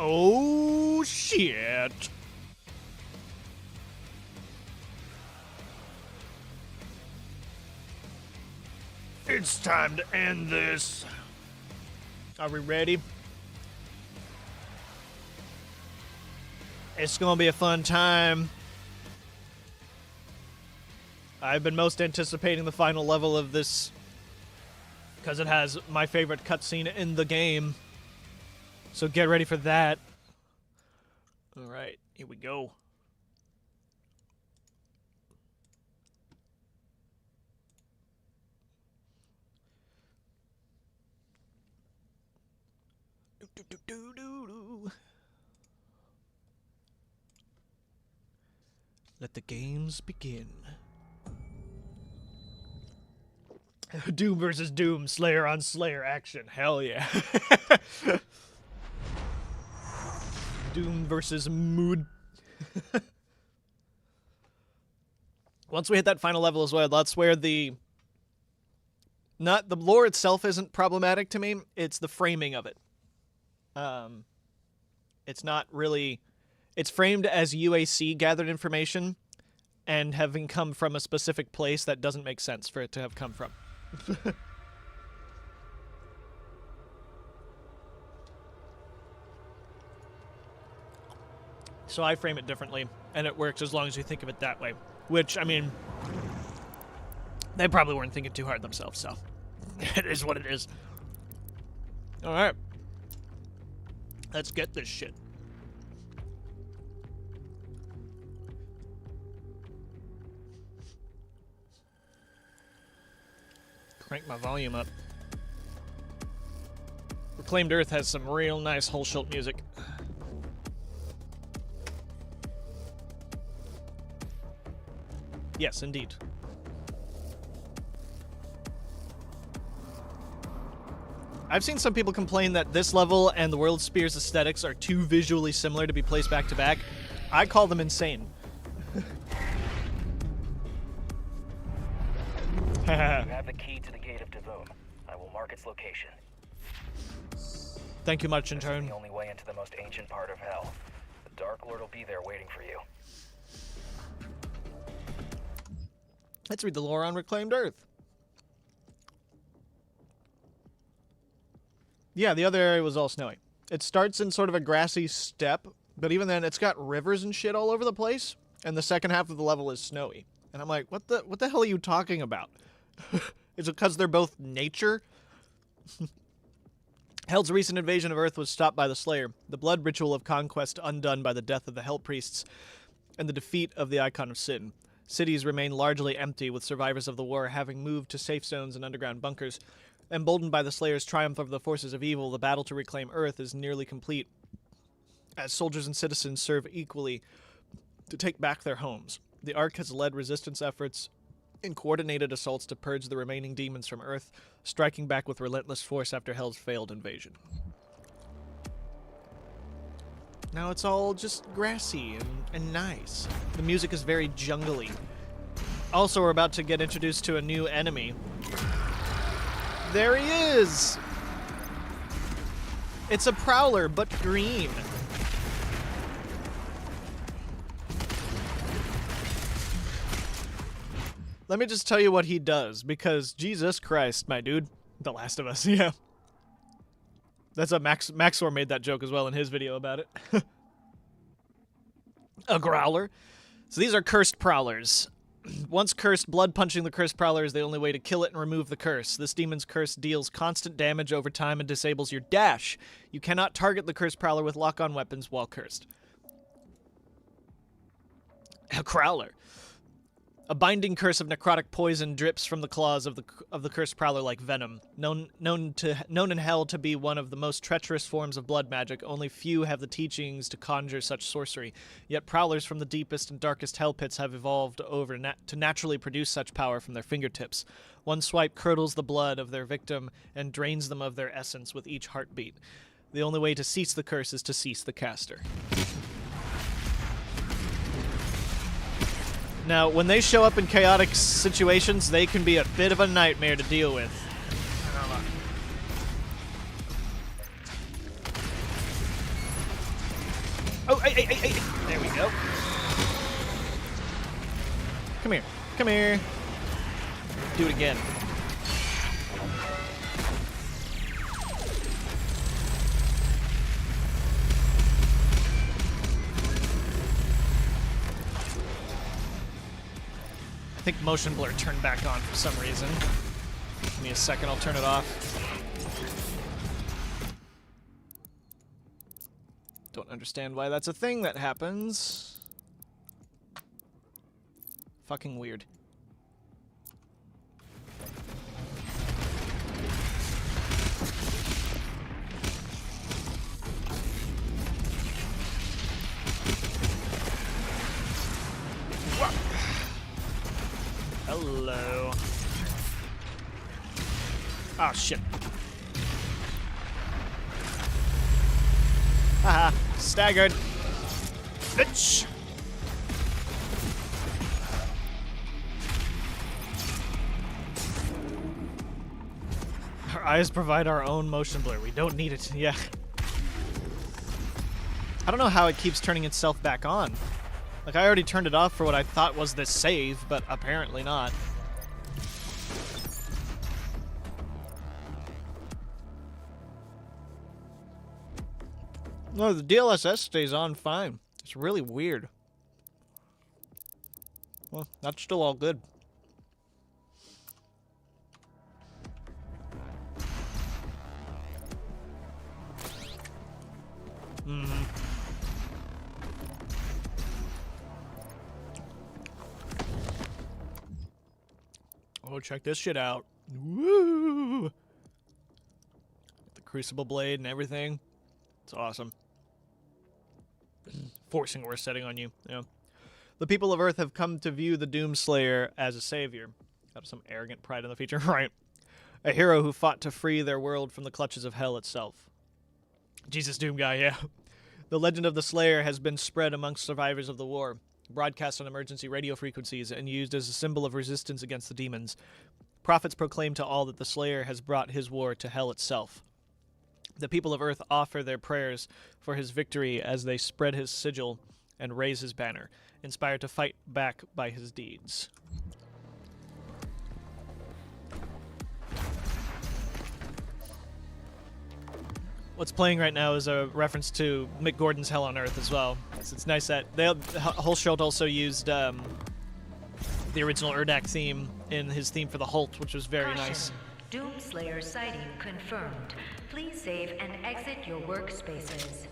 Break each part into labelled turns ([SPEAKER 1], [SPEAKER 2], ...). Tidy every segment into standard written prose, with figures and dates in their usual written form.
[SPEAKER 1] Oh, shit. It's time to end this. Are we ready? It's gonna be a fun time. I've been most anticipating the final level of this because it has my favorite cutscene in the game. So get ready for that. Alright, here we go. Let the games begin. Doom versus Doom, Slayer on Slayer action. Hell yeah. Doom versus Mood. Once we hit that final level as well, that's where the lore itself isn't problematic to me, it's the framing of it. It's not really... It's framed as UAC gathered information and having come from a specific place that doesn't make sense for it to have come from. So I frame it differently, and it works as long as you think of it that way. Which, I mean, they probably weren't thinking too hard themselves, so it is what it is. Alright. Let's get this shit. Crank my volume up. Reclaimed Earth has some real nice Hulshult music. Yes, indeed. I've seen some people complain that this level and the World Spear's aesthetics are too visually similar to be placed back to back. I call them insane.
[SPEAKER 2] You have the key to the gate of DOOOOOOOM. I will mark its location.
[SPEAKER 1] Thank you much, intern.
[SPEAKER 2] This is the only way into the most ancient part of hell. The Dark Lord will be there waiting for you.
[SPEAKER 1] Let's read the lore on Reclaimed Earth. Yeah, the other area was all snowy. It starts in sort of a grassy steppe, but even then, it's got rivers and shit all over the place, and the second half of the level is snowy. And I'm like, what the hell are you talking about? Is it because they're both nature? Hell's recent invasion of Earth was stopped by the Slayer, the blood ritual of conquest undone by the death of the Hell Priests, and the defeat of the Icon of Sin. Cities remain largely empty, with survivors of the war having moved to safe zones and underground bunkers. Emboldened by the Slayer's triumph over the forces of evil, the battle to reclaim Earth is nearly complete, as soldiers and citizens serve equally to take back their homes. The Ark has led resistance efforts in coordinated assaults to purge the remaining demons from Earth, striking back with relentless force after Hell's failed invasion. Now it's all just grassy and nice. The music is very jungly. Also, we're about to get introduced to a new enemy. There he is! It's a prowler, but green. Let me just tell you what he does, because Jesus Christ, my dude. The Last of Us, yeah. That's a Maxor made that joke as well in his video about it. A growler. So these are cursed prowlers. Once cursed, blood punching the cursed prowler is the only way to kill it and remove the curse. This demon's curse deals constant damage over time and disables your dash. You cannot target the cursed prowler with lock-on weapons while cursed. A crowler. A binding curse of necrotic poison drips from the claws of the cursed prowler like venom. Known in Hell to be one of the most treacherous forms of blood magic, only few have the teachings to conjure such sorcery. Yet prowlers from the deepest and darkest hell pits have evolved over to naturally produce such power from their fingertips. One swipe curdles the blood of their victim and drains them of their essence with each heartbeat. The only way to cease the curse is to cease the caster. Now, when they show up in chaotic situations, they can be a bit of a nightmare to deal with. Oh, hey. There we go. Come here. Come here. Do it again. I think motion blur turned back on for some reason. Give me a second, I'll turn it off. Don't understand why that's a thing that happens. Fucking weird. Hello. Oh, shit. Haha, staggered. Bitch. Our eyes provide our own motion blur. We don't need it. Yeah. I don't know how it keeps turning itself back on. Like, I already turned it off for what I thought was this save, but apparently not. No, the DLSS stays on fine. It's really weird. Well, that's still all good. Mm-hmm. Oh, check this shit out. Woo! The Crucible Blade and everything. It's awesome. Forcing we're setting on you. Yeah. The people of Earth have come to view the Doomslayer as a savior. Got some arrogant pride in the future, right? A hero who fought to free their world from the clutches of hell itself. Jesus Doom guy, yeah. The legend of the Slayer has been spread amongst survivors of the war, broadcast on emergency radio frequencies, and used as a symbol of resistance against the demons. Prophets proclaim to all that the Slayer has brought his war to hell itself. The people of Earth offer their prayers for his victory as they spread his sigil and raise his banner, inspired to fight back by his deeds. What's playing right now is a reference to Mick Gordon's Hell on Earth as well. So it's nice that Hulsholt also used the original Urdak theme in his theme for the Holt, which was very nice.
[SPEAKER 3] Doomslayer sighting confirmed. Please save and exit your workspaces.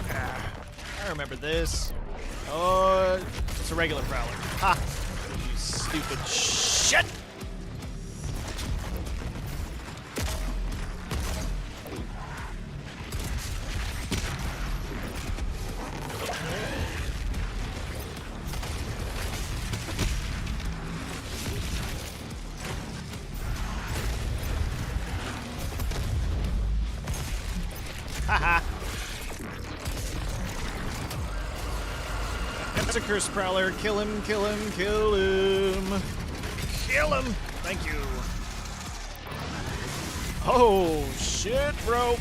[SPEAKER 1] I remember this. Oh, it's a regular Prowler. Ha! You stupid shit! Haha! That's a curse Prowler. Kill him, kill him, kill him. Kill him! Thank you. Oh, shit, bro.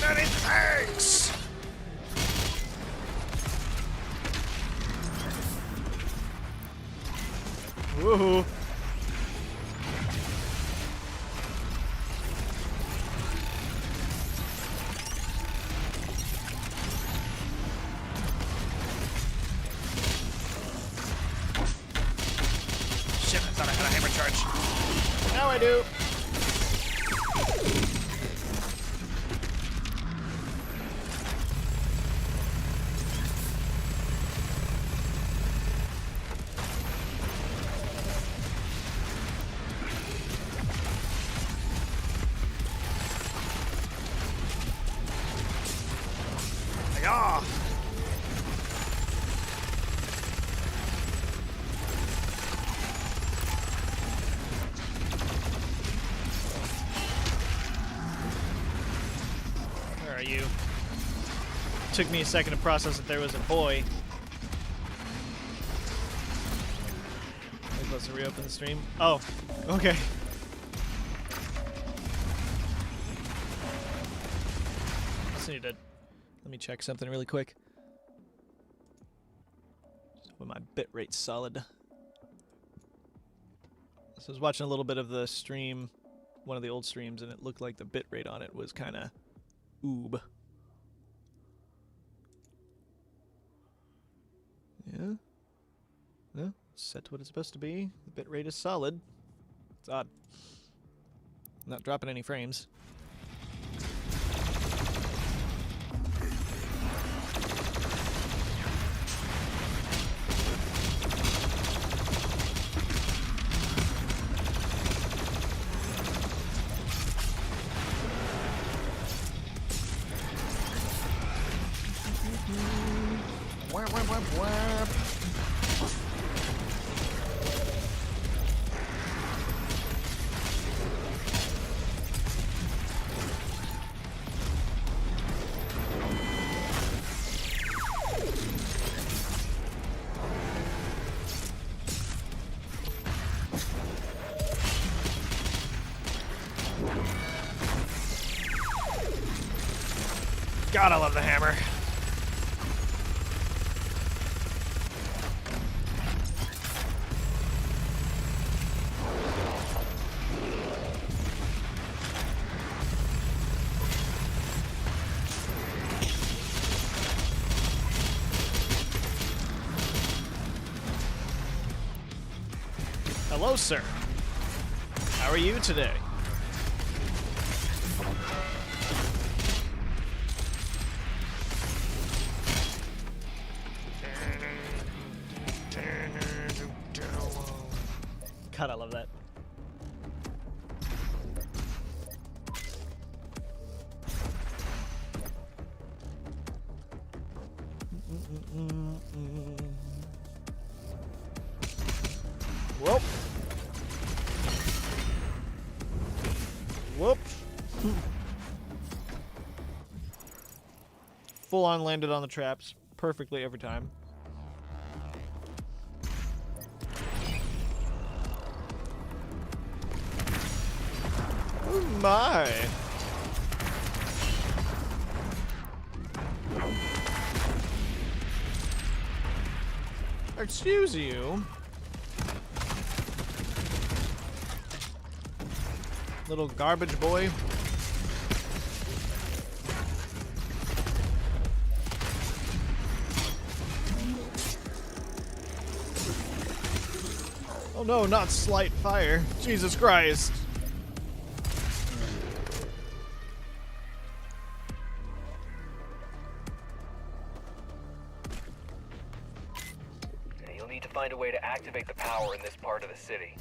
[SPEAKER 1] Many thanks! Woohoo! Shit, I thought I had a hammer charge. Now I do. Yeah. Where are you? Took me a second to process that there was a boy. Are we supposed to reopen the stream? Oh, okay. Just need to... Let me check something really quick. So when my bitrate's solid. So I was watching a little bit of the stream, one of the old streams, and it looked like the bitrate on it was kind of oob. Yeah. No, set to what it's supposed to be. The bitrate is solid. It's odd. I'm not dropping any frames. God, I love the hammer. Hello, sir. How are you today? God, I love that. Whoop. Whoop. Full on landed on the traps perfectly every time. Oh my. Excuse you. Little garbage boy. Oh no, not slight fire. Jesus Christ.
[SPEAKER 2] You'll need to find a way to activate the power in this part of the city.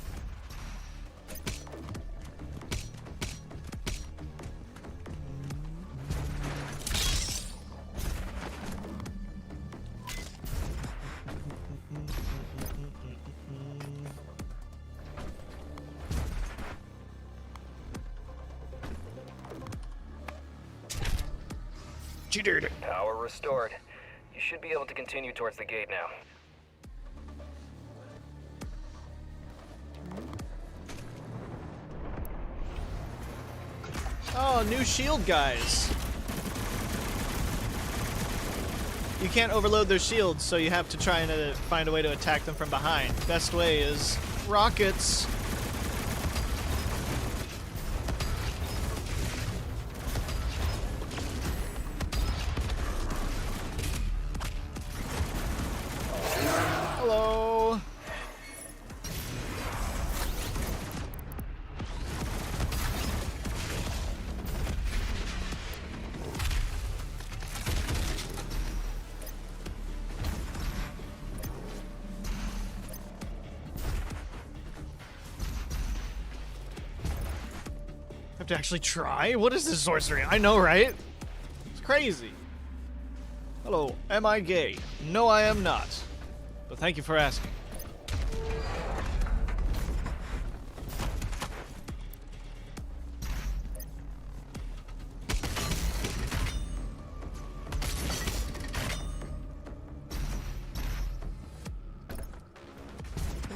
[SPEAKER 1] Cheated.
[SPEAKER 2] Power restored. You should be able to continue towards the gate now.
[SPEAKER 1] Oh, new shield guys. You can't overload their shields, so you have to try and find a way to attack them from behind. Best way is rockets. Hello. Have to actually try? What is this sorcery? I know, right? It's crazy. Hello, am I gay? No, I am not. But thank you for asking.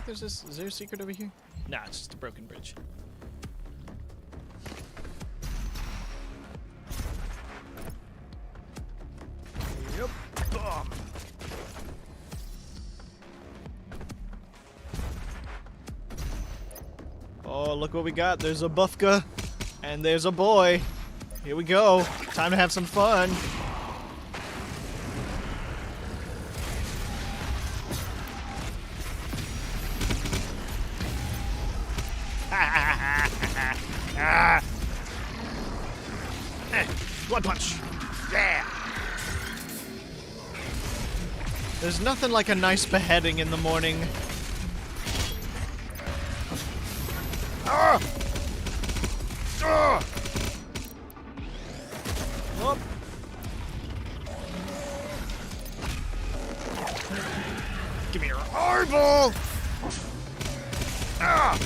[SPEAKER 1] think there's this... Is there a secret over here? Nah, it's just a broken bridge. Yep. Boom. Oh, look what we got. There's a Bufka. And there's a boy. Here we go. Time to have some fun. Blood punch. Yeah. There's nothing like a nice beheading in the morning. Ah! Ah! Whoop. Give me your eyeball! Ah!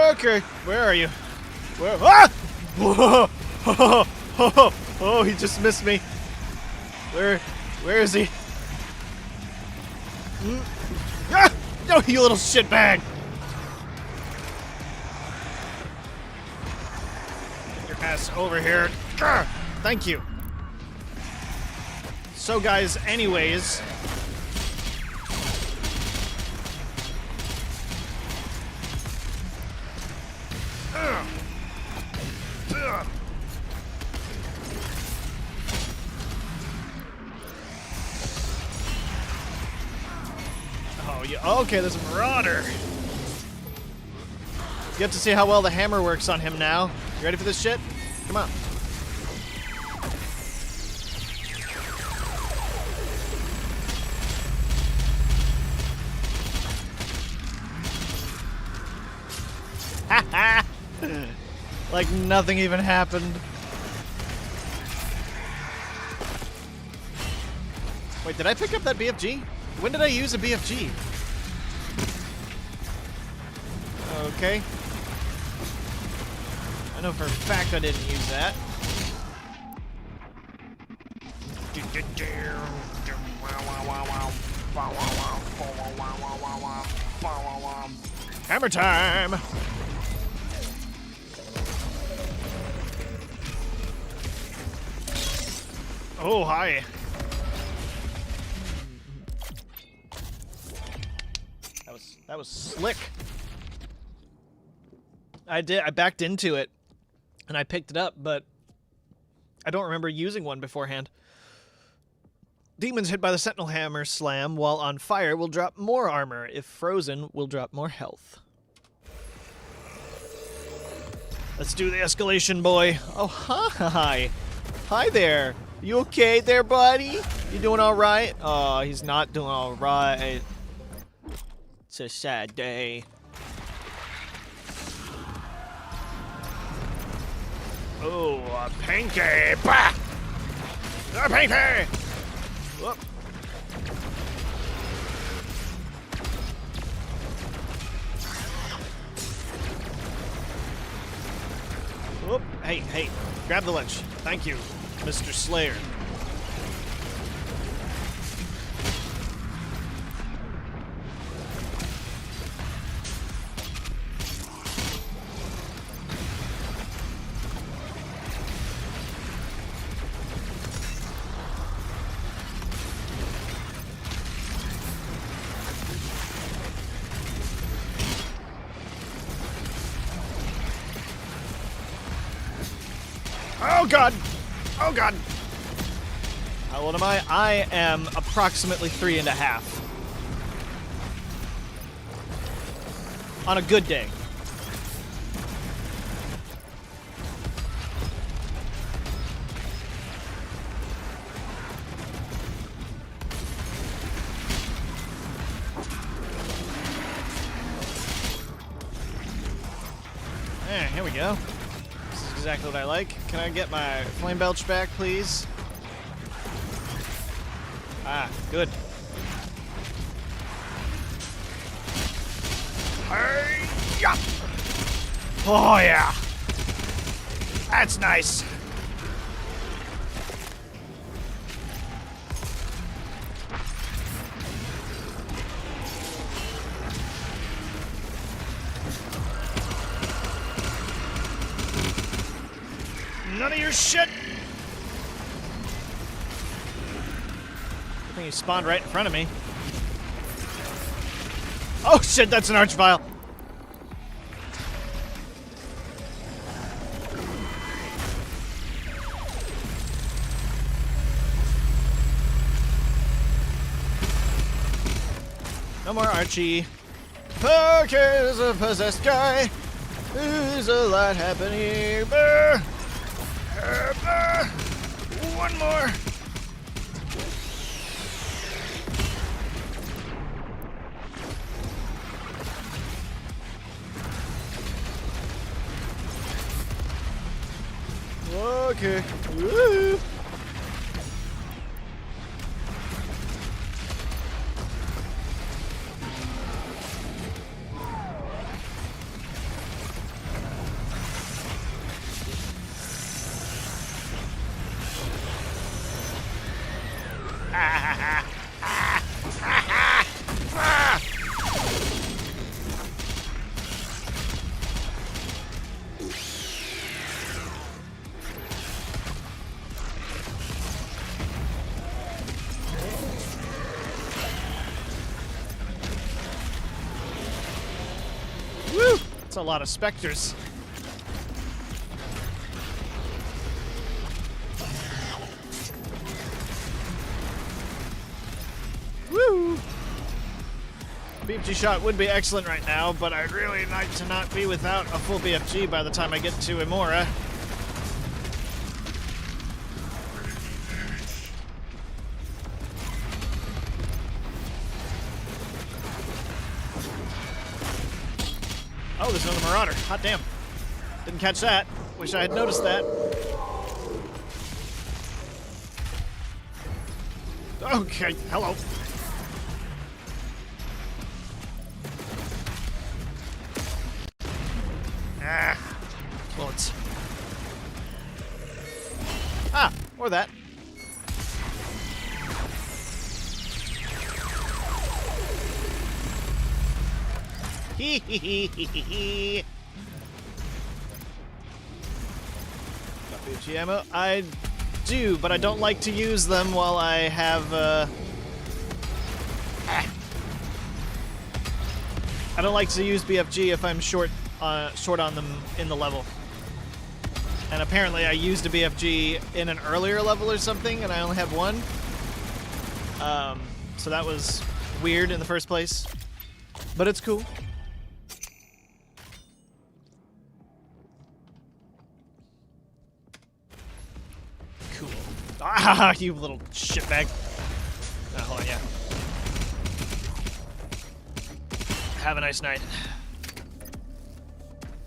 [SPEAKER 1] Okay, where are you? Where? Ah! Whoa! Oh, he just missed me. Where is he? Ah! No, you little shitbag! Get your ass over here. Ah! Thank you. So, guys, anyways. Oh, yeah. Okay, there's a marauder. You have to see how well the hammer works on him now. You ready for this shit? Come on. Like nothing even happened. Wait, did I pick up that BFG? When did I use a BFG? Okay. I know for a fact I didn't use that. Hammer time! Oh, hi. That was slick. I backed into it and I picked it up, but I don't remember using one beforehand. Demons hit by the Sentinel Hammer Slam while on fire will drop more armor. If frozen, will drop more health. Let's do the escalation, boy. Oh, hi. Hi there. You okay there, buddy? You doing all right? Oh, he's not doing all right. It's a sad day. Oh, a pinky! Bah! A pinky! Whoop. Whoop. Hey, grab the lunch. Thank you, Mr. Slayer. Oh god! Oh god! How old am I? I am approximately 3.5. On a good day. Here we go. Exactly what I like. Can I get my flame belch back, please? Ah, good. Hey-ya! Oh, yeah. That's nice. None of your shit. I think he spawned right in front of me. Oh shit, that's an archvile. No more Archie. Okay, there's a possessed guy. There's a lot happening. One more. Okay. Woo. Woo! That's a lot of specters. Woo! BFG shot would be excellent right now, but I'd really like to not be without a full BFG by the time I get to Imora. Oh, there's another Marauder. Hot damn. Didn't catch that. Wish I had noticed that. Okay, hello. Ah, bullets. Ah, or that. Hee hee hee hee hee hee. Got BFG ammo? I do, but I don't like to use them while I have, I don't like to use BFG if I'm short on them in the level. And apparently I used a BFG in an earlier level or something, and I only have one. So that was weird in the first place. But it's cool. Cool. Ah, you little shitbag. Oh, hold on, yeah. Have a nice night.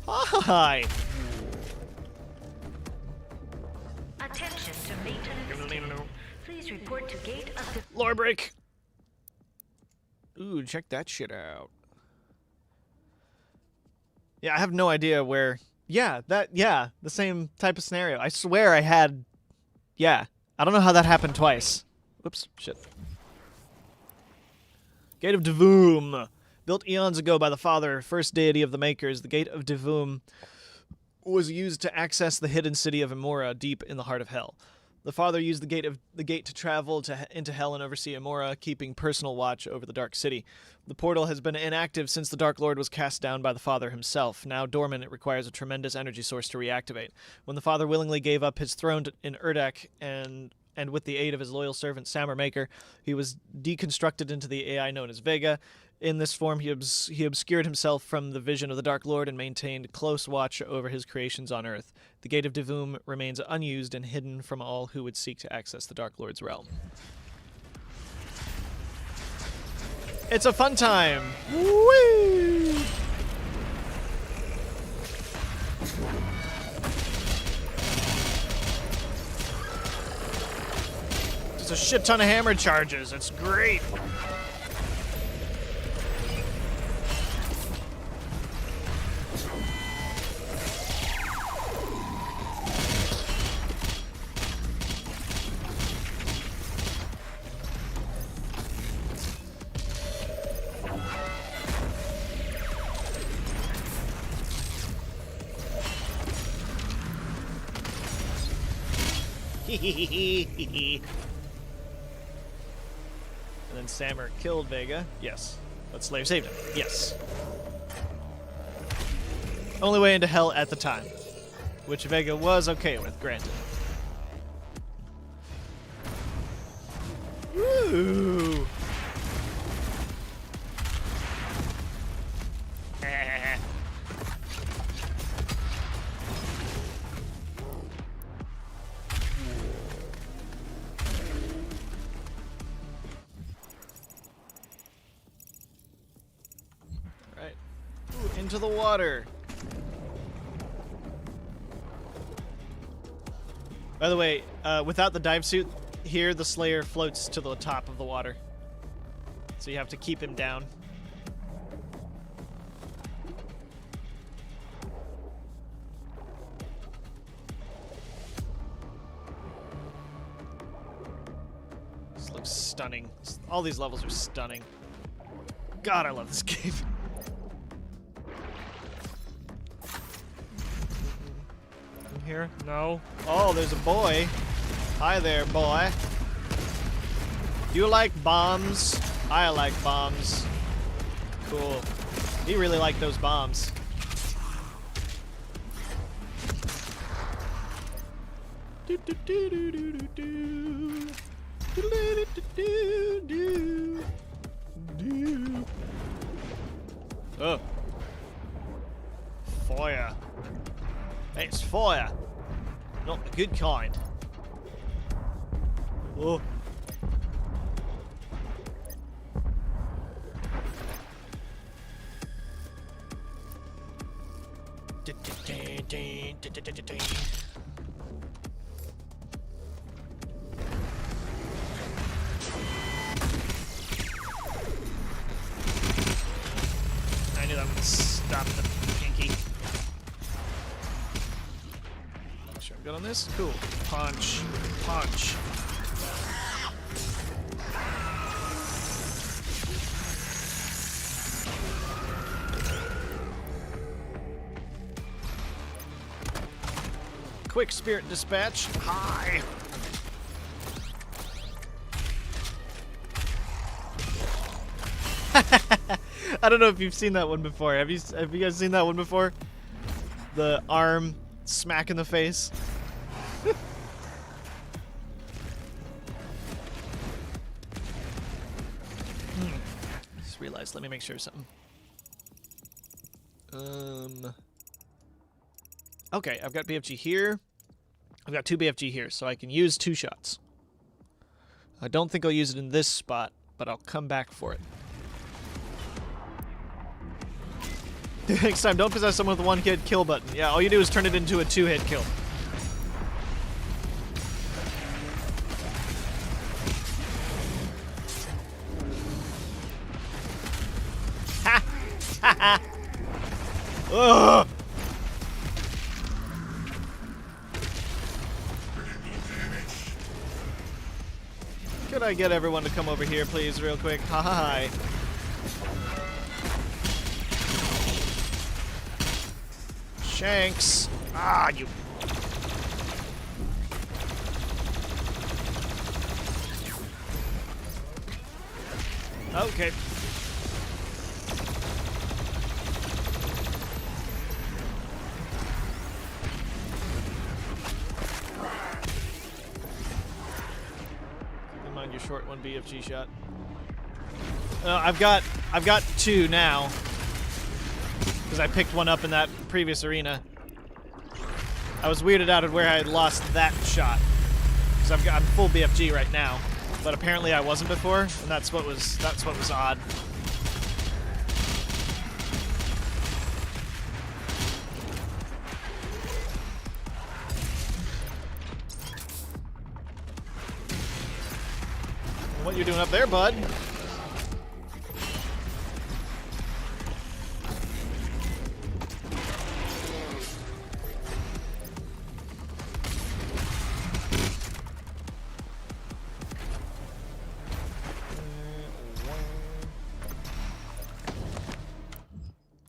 [SPEAKER 1] Hi.
[SPEAKER 3] Attention to maintenance. Please report to gate of the
[SPEAKER 1] Lore break. Ooh, check that shit out. Yeah, I have no idea where. Yeah, the same type of scenario. I swear I had. Yeah, I don't know how that happened twice. Whoops, shit. Gate of DOOOOOOOM. Built eons ago by the Father, first deity of the Makers, the Gate of DOOOOOOOM was used to access the hidden city of Imora deep in the heart of Hell. The Father used the gate to travel into Hell and oversee Imora, keeping personal watch over the Dark City. The portal has been inactive since the Dark Lord was cast down by the Father himself. Now dormant, it requires a tremendous energy source to reactivate. When the Father willingly gave up his throne in Urdak and with the aid of his loyal servant Samur Maker, he was deconstructed into the AI known as Vega. In this form, he obscured himself from the vision of the Dark Lord and maintained close watch over his creations on Earth. The Gate of DOOOOOOOM remains unused and hidden from all who would seek to access the Dark Lord's realm. It's a fun time! Whee! Just a shit ton of hammer charges. It's great! And then Sammer killed Vega. Yes. But Slayer saved him. Yes. Only way into hell at the time. Which Vega was okay with, granted. Woo! Alright. Ooh, into the water. By the way, without the dive suit, here the Slayer floats to the top of the water. So you have to keep him down. This looks stunning. All these levels are stunning. God, I love this game. In here? No. Oh, there's a boy. Hi there, boy. Do you like bombs? I like bombs. Cool. You really like those bombs. Do do do do do do do. Do do do do do. Oh. Fire. It's fire. Not the good kind. Oh. I knew that would stop the pinky. Make sure I'm good on this. Cool. Punch. Punch. Quick spirit dispatch. Hi. I don't know if you've seen that one before. Have you guys seen that one before? The arm smack in the face. Just realized. Let me make sure of something. Okay, I've got BFG here. I've got 2 BFG here, so I can use 2 shots. I don't think I'll use it in this spot, but I'll come back for it. Next time, don't possess someone with a 1-hit kill button. Yeah, all you do is turn it into a 2-hit kill. Ha! Ha ha! Ugh! Could I get everyone to come over here, please, real quick? Hi. Shanks. Ah, you. Okay. Keep in mind your short 1 BFG shot. I've got 2 now. Because I picked one up in that previous arena. I was weirded out at where I had lost that shot. Because I'm full BFG right now. But apparently I wasn't before, and that's what was odd. What you doing up there, bud?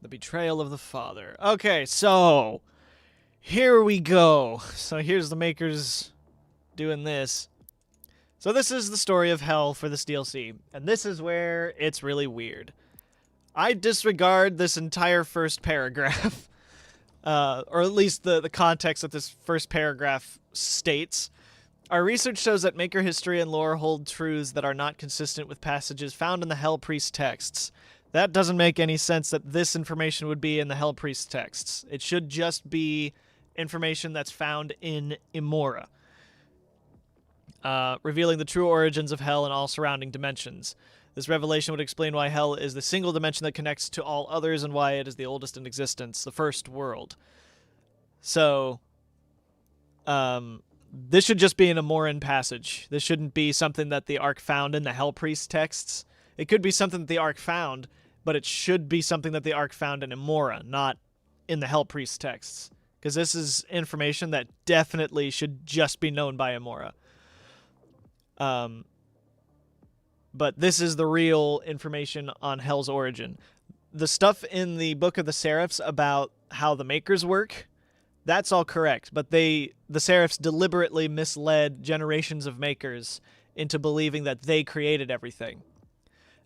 [SPEAKER 1] Betrayal of the Father. Okay, so here we go. So here's the Maker's doing this. So this is the story of Hell for this DLC, and this is where it's really weird. I disregard this entire first paragraph, or at least the context that this first paragraph states. Our research shows that Maker history and lore hold truths that are not consistent with passages found in the Hell Priest texts. That doesn't make any sense that this information would be in the Hell Priest texts. It should just be information that's found in Imora. Revealing the true origins of Hell and all surrounding dimensions. This revelation would explain why Hell is the single dimension that connects to all others and why it is the oldest in existence, the first world. So, this should just be an Imoran passage. This shouldn't be something that the Ark found in the Hell Priest texts. It could be something that the Ark found, but it should be something that the Ark found in Imora, not in the Hell Priest texts. Because this is information that definitely should just be known by Imora. But this is the real information on Hell's origin. The stuff in the Book of the Seraphs about how the Makers work, that's all correct. But the Seraphs deliberately misled generations of Makers into believing that they created everything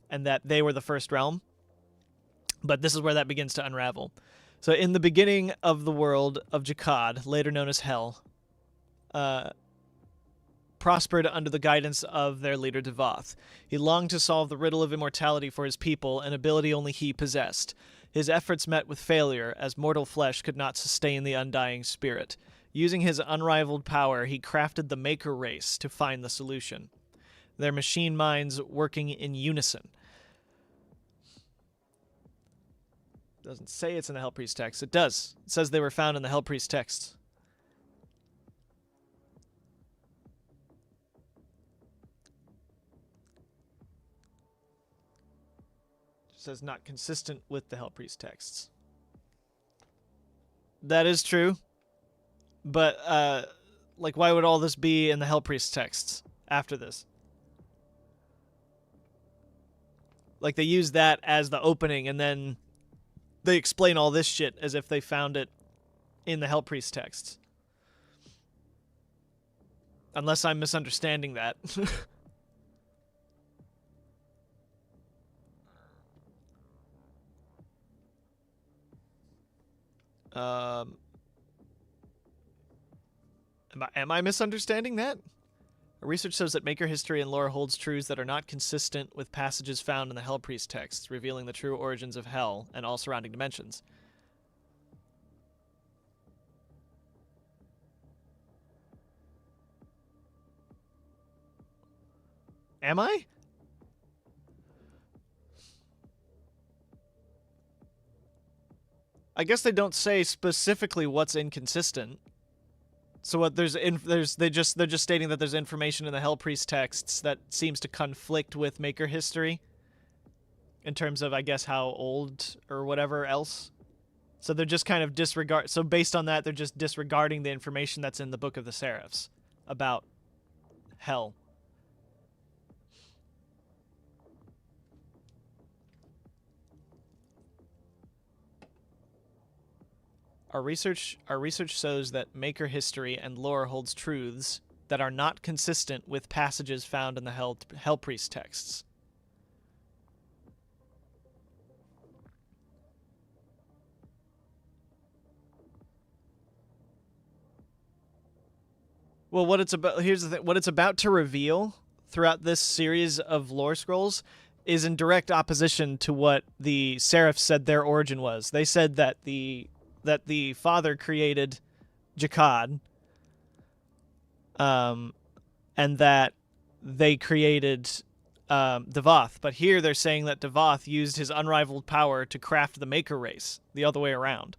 [SPEAKER 1] and that they were the first realm. But this is where that begins to unravel. So in the beginning of the world of Jakad, later known as Hell, prospered under the guidance of their leader Devoth. He longed to solve the riddle of immortality for his people, an ability only he possessed. His efforts met with failure, as mortal flesh could not sustain the undying spirit. Using his unrivaled power, he crafted the Maker race to find the solution. Their machine minds working in unison. Doesn't say it's in the Hell Priest text. It does. It says they were found in the Hell Priest texts. Says not consistent with the Hell Priest texts. That is true. But, like, why would all this be in the Hell Priest texts after this? Like, they use that as the opening, and then they explain all this shit as if they found it in the Hell Priest texts. Unless I'm misunderstanding that. Am I misunderstanding that? Our research shows that Maker history and lore holds truths that are not consistent with passages found in the Hell Priest texts, revealing the true origins of Hell and all surrounding dimensions. Am I? I guess they don't say specifically what's inconsistent. So what they're just stating that there's information in the Hell Priest texts that seems to conflict with Maker history in terms of, I guess, how old or whatever else. So they're just kind of so based on that, they're just disregarding the information that's in the Book of the Seraphs about Hell. Our research shows that Maker history and lore holds truths that are not consistent with passages found in the Hell Priest texts. Well, what it's about, here's the thing, what it's about to reveal throughout this series of lore scrolls is in direct opposition to what the Seraphs said their origin was. They said that the Father created Jakad, and that they created Devoth. But here they're saying that Devoth used his unrivaled power to craft the Maker race, the other way around.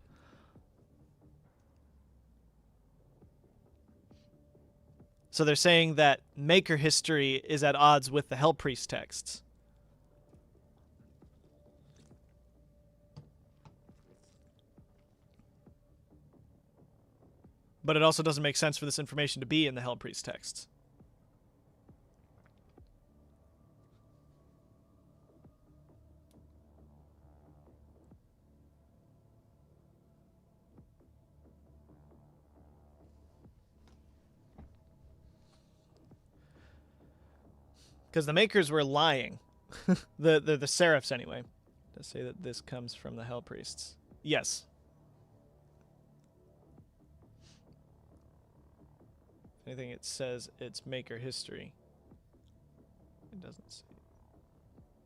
[SPEAKER 1] So they're saying that Maker history is at odds with the Hell Priest texts. But it also doesn't make sense for this information to be in the Hell Priest texts. Because the Makers were lying. the Seraphs, anyway. To say that this comes from the Hell Priests. Yes. If anything, it says it's Maker history. It doesn't say.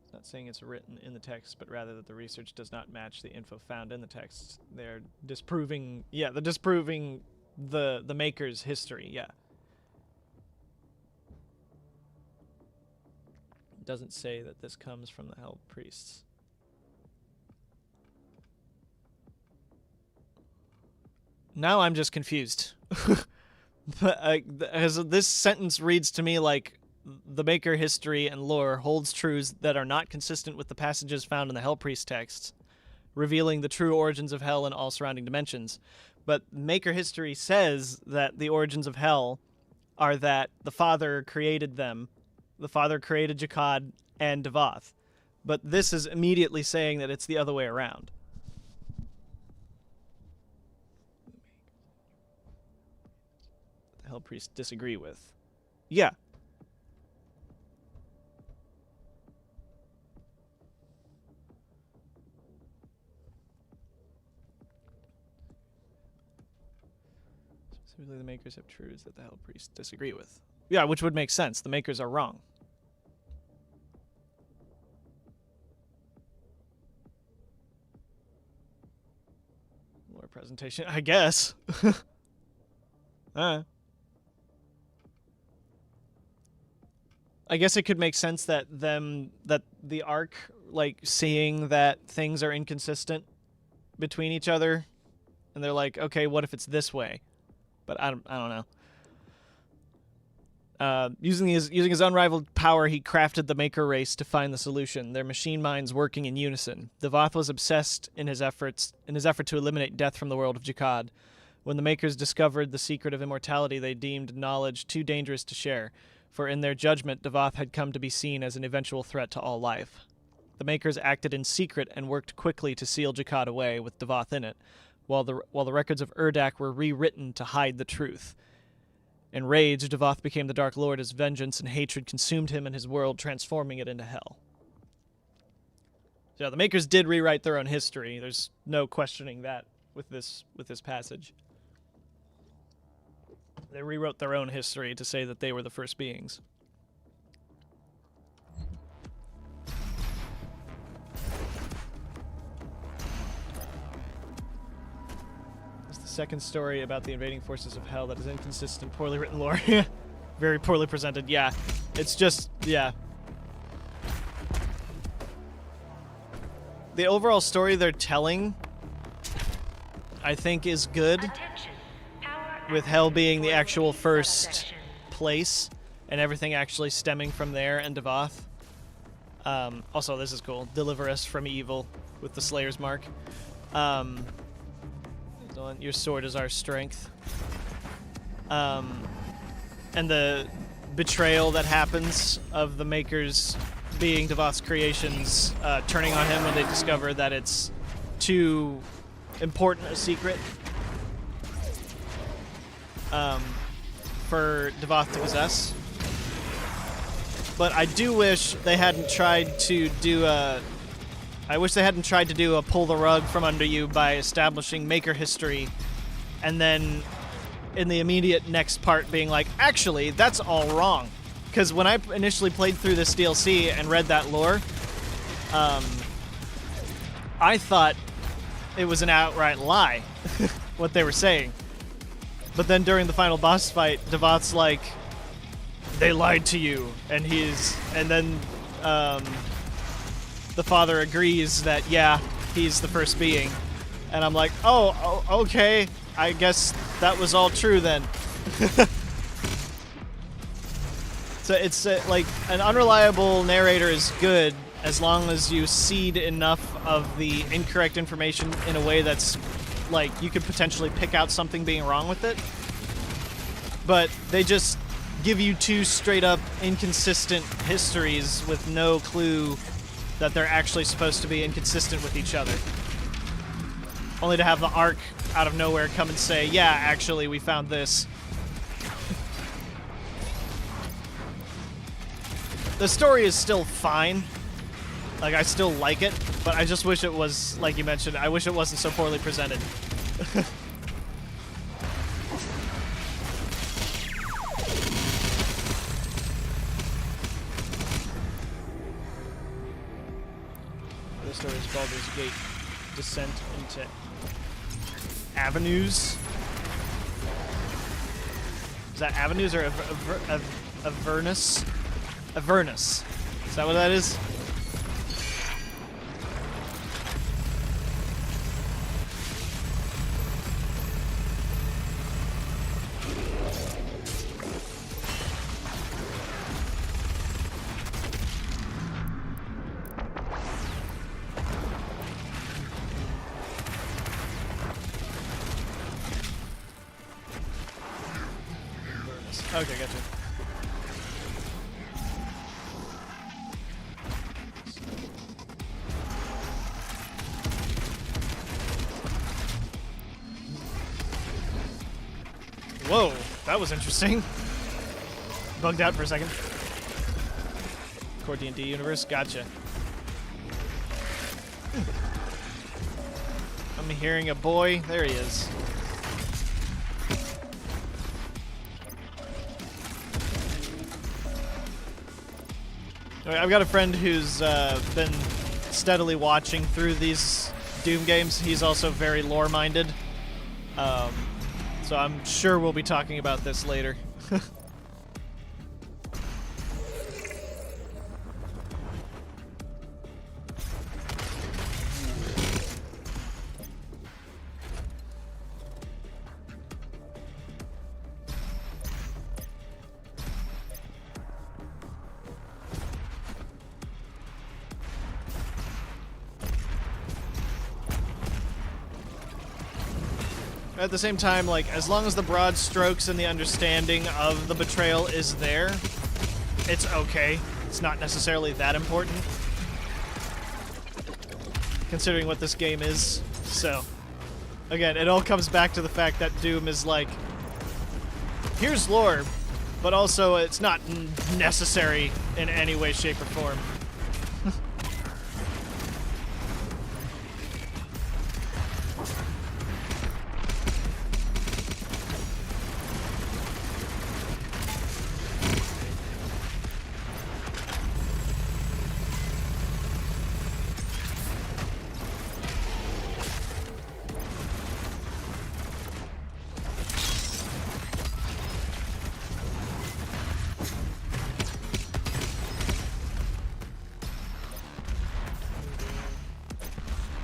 [SPEAKER 1] It's not saying it's written in the text, but rather that the research does not match the info found in the text. They're disproving, yeah, they're disproving the Maker's history, yeah. It doesn't say that this comes from the Hell Priests. Now I'm just confused. As this sentence reads to me like the Maker history and lore holds truths that are not consistent with the passages found in the Hell Priest texts, revealing the true origins of Hell and all surrounding dimensions. But Maker history says that the origins of Hell are that the Father created them. The Father created Jakad and Devoth. But this is immediately saying that it's the other way around. The Hell Priests disagree with. Yeah. Specifically, the Makers have truths that the Hell Priests disagree with. Yeah, which would make sense. The Makers are wrong. Lore presentation, I guess. I guess it could make sense that the Ark, like, seeing that things are inconsistent between each other, and they're like, okay, what if it's this way? But I don't know. Using his unrivaled power, he crafted the Maker race to find the solution. Their machine minds working in unison. Devoth was obsessed in his effort to eliminate death from the world of Jakad. When the Makers discovered the secret of immortality, they deemed knowledge too dangerous to share, for in their judgment, Devoth had come to be seen as an eventual threat to all life. The Makers acted in secret and worked quickly to seal Jakad away, with Devoth in it, while the records of Urdak were rewritten to hide the truth. Enraged, Devoth became the Dark Lord as vengeance and hatred consumed him and his world, transforming it into hell. So yeah, the Makers did rewrite their own history. There's no questioning that with this passage. They rewrote their own history to say that they were the first beings. Second story about the invading forces of Hell that is inconsistent, poorly written lore. Very poorly presented, yeah. It's just, yeah. The overall story they're telling, I think, is good. With Hell being the actual first place, and everything actually stemming from there, and Devoth. Also, this is cool. Deliver us from evil with the Slayer's Mark. Your sword is our strength. And the betrayal that happens of the Makers being Devoth's creations, turning on him when they discover that it's too important a secret for Devoth to possess. But I do wish they hadn't tried to do a... I wish they hadn't tried to do a pull the rug from under you by establishing Maker history and then in the immediate next part being like, actually, that's all wrong. Because when I initially played through this DLC and read that lore, I thought it was an outright lie, what they were saying. But then during the final boss fight, Devoth's like, they lied to you, and then the Father agrees that, yeah, he's the first being. And I'm like, oh, okay, I guess that was all true then. So it's like, an unreliable narrator is good as long as you seed enough of the incorrect information in a way that's, like, you could potentially pick out something being wrong with it. But they just give you two straight-up inconsistent histories with no clue that they're actually supposed to be inconsistent with each other. Only to have the Ark out of nowhere come and say, yeah, actually, we found this. The story is still fine. Like, I still like it, but I just wish it was, like you mentioned, I wish it wasn't so poorly presented. The story is Baldur's Gate. Descent into Avenues. Is that Avenues or Avernus? Avernus. Is that what that is? Okay, gotcha. Whoa, that was interesting. Bugged out for a second. Core D&D universe, gotcha. I'm hearing a boy. There he is. I've got a friend who's been steadily watching through these Doom games. He's also very lore-minded. So I'm sure we'll be talking about this later. At the same time, like, as long as the broad strokes and the understanding of the betrayal is there, it's okay. It's not necessarily that important, considering what this game is. So, again, it all comes back to the fact that Doom is like, here's lore, but also it's not necessary in any way, shape, or form.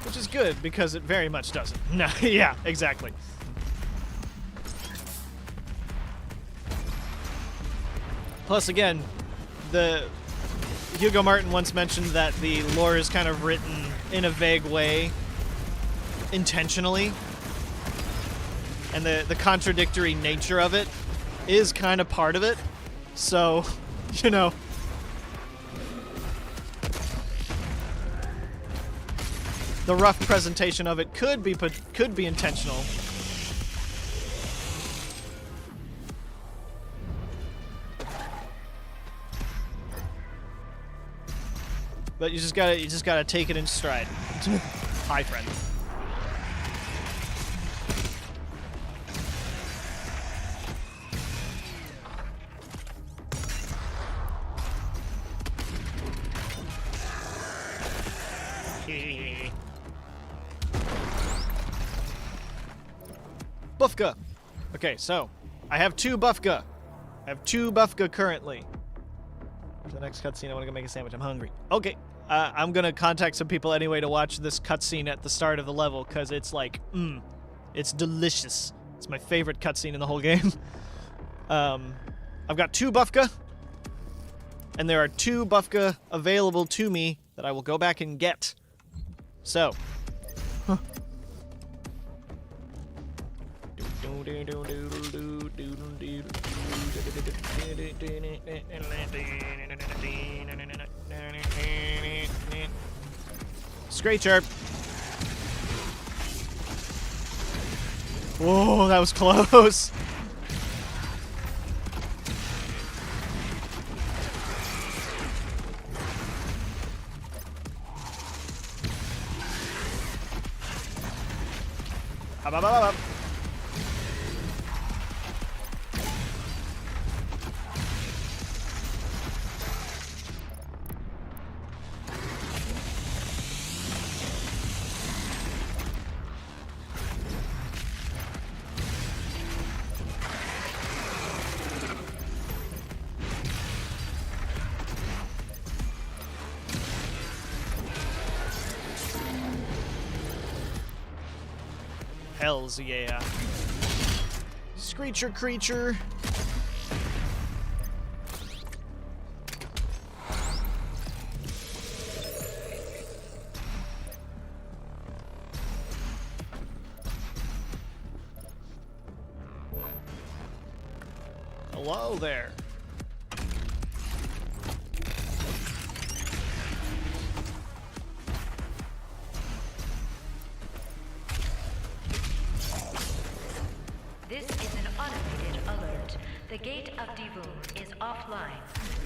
[SPEAKER 1] Which is good, because it very much doesn't. No, yeah, exactly. Plus, again, Hugo Martin once mentioned that the lore is kind of written in a vague way, intentionally, and the contradictory nature of it is kind of part of it. So, you know, the rough presentation of it could be intentional. But you just gotta take it in stride. Hi, friend. Buffka. Okay, so I have 2 Buffka. I have 2 Buffka currently. For the next cutscene, I want to go make a sandwich. I'm hungry. Okay, I'm gonna contact some people anyway to watch this cutscene at the start of the level, because it's like, it's delicious. It's my favorite cutscene in the whole game. I've got 2 Buffka, and there are 2 Buffka available to me that I will go back and get. So, Screecher. Whoa, that was close. Hop, hop, hop, hop. Hells yeah. Screecher creature. Hello there.
[SPEAKER 3] This is an automated alert. The gate of DOOOOOOOOM is offline.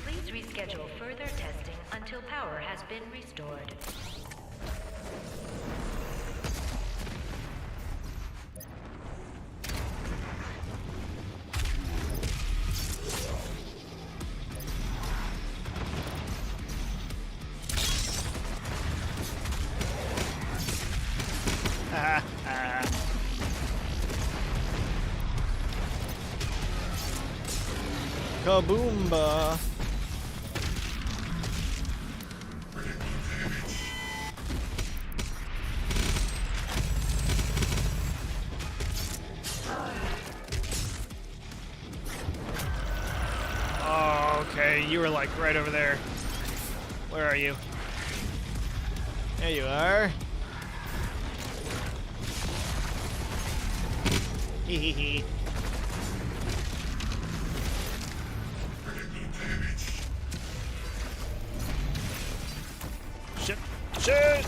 [SPEAKER 3] Please reschedule further testing until power has been restored.
[SPEAKER 1] Kaboomba. Oh, okay, you were like right over there. Where are you? There you are. Hee hee hee. Shit. Shit!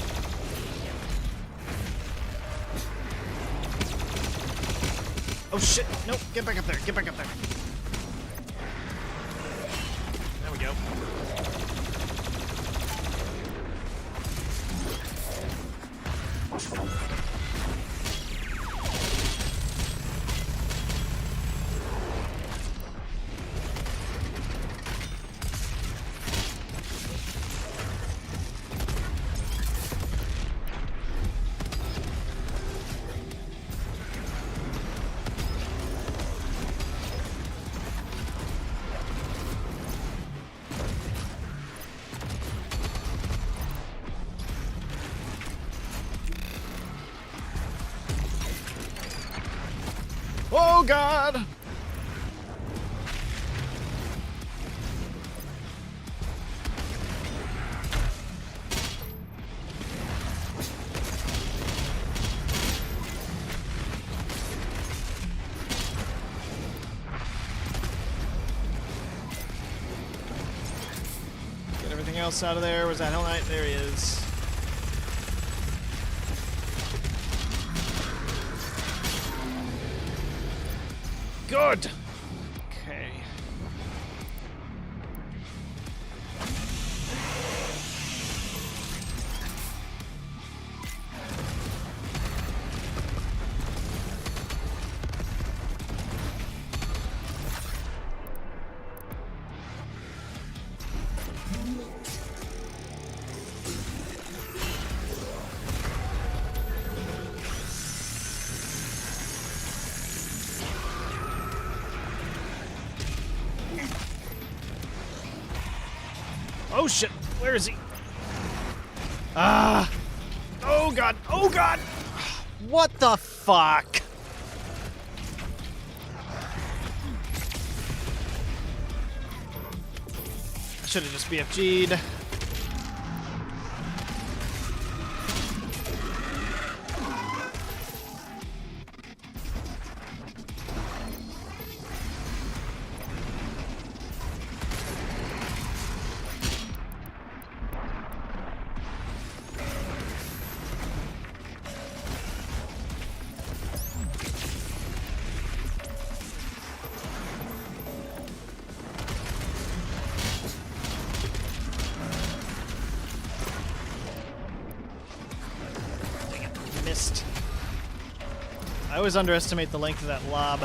[SPEAKER 1] Oh shit! Nope, get back up there, get back up there. There we go. Oh god! Get everything else out of there. Where's that Hell Knight? There he is. Good. Okay. Oh shit, where is he? Ah! Oh god, oh god! What the fuck? I should have just BFG'd. I always underestimate the length of that lob.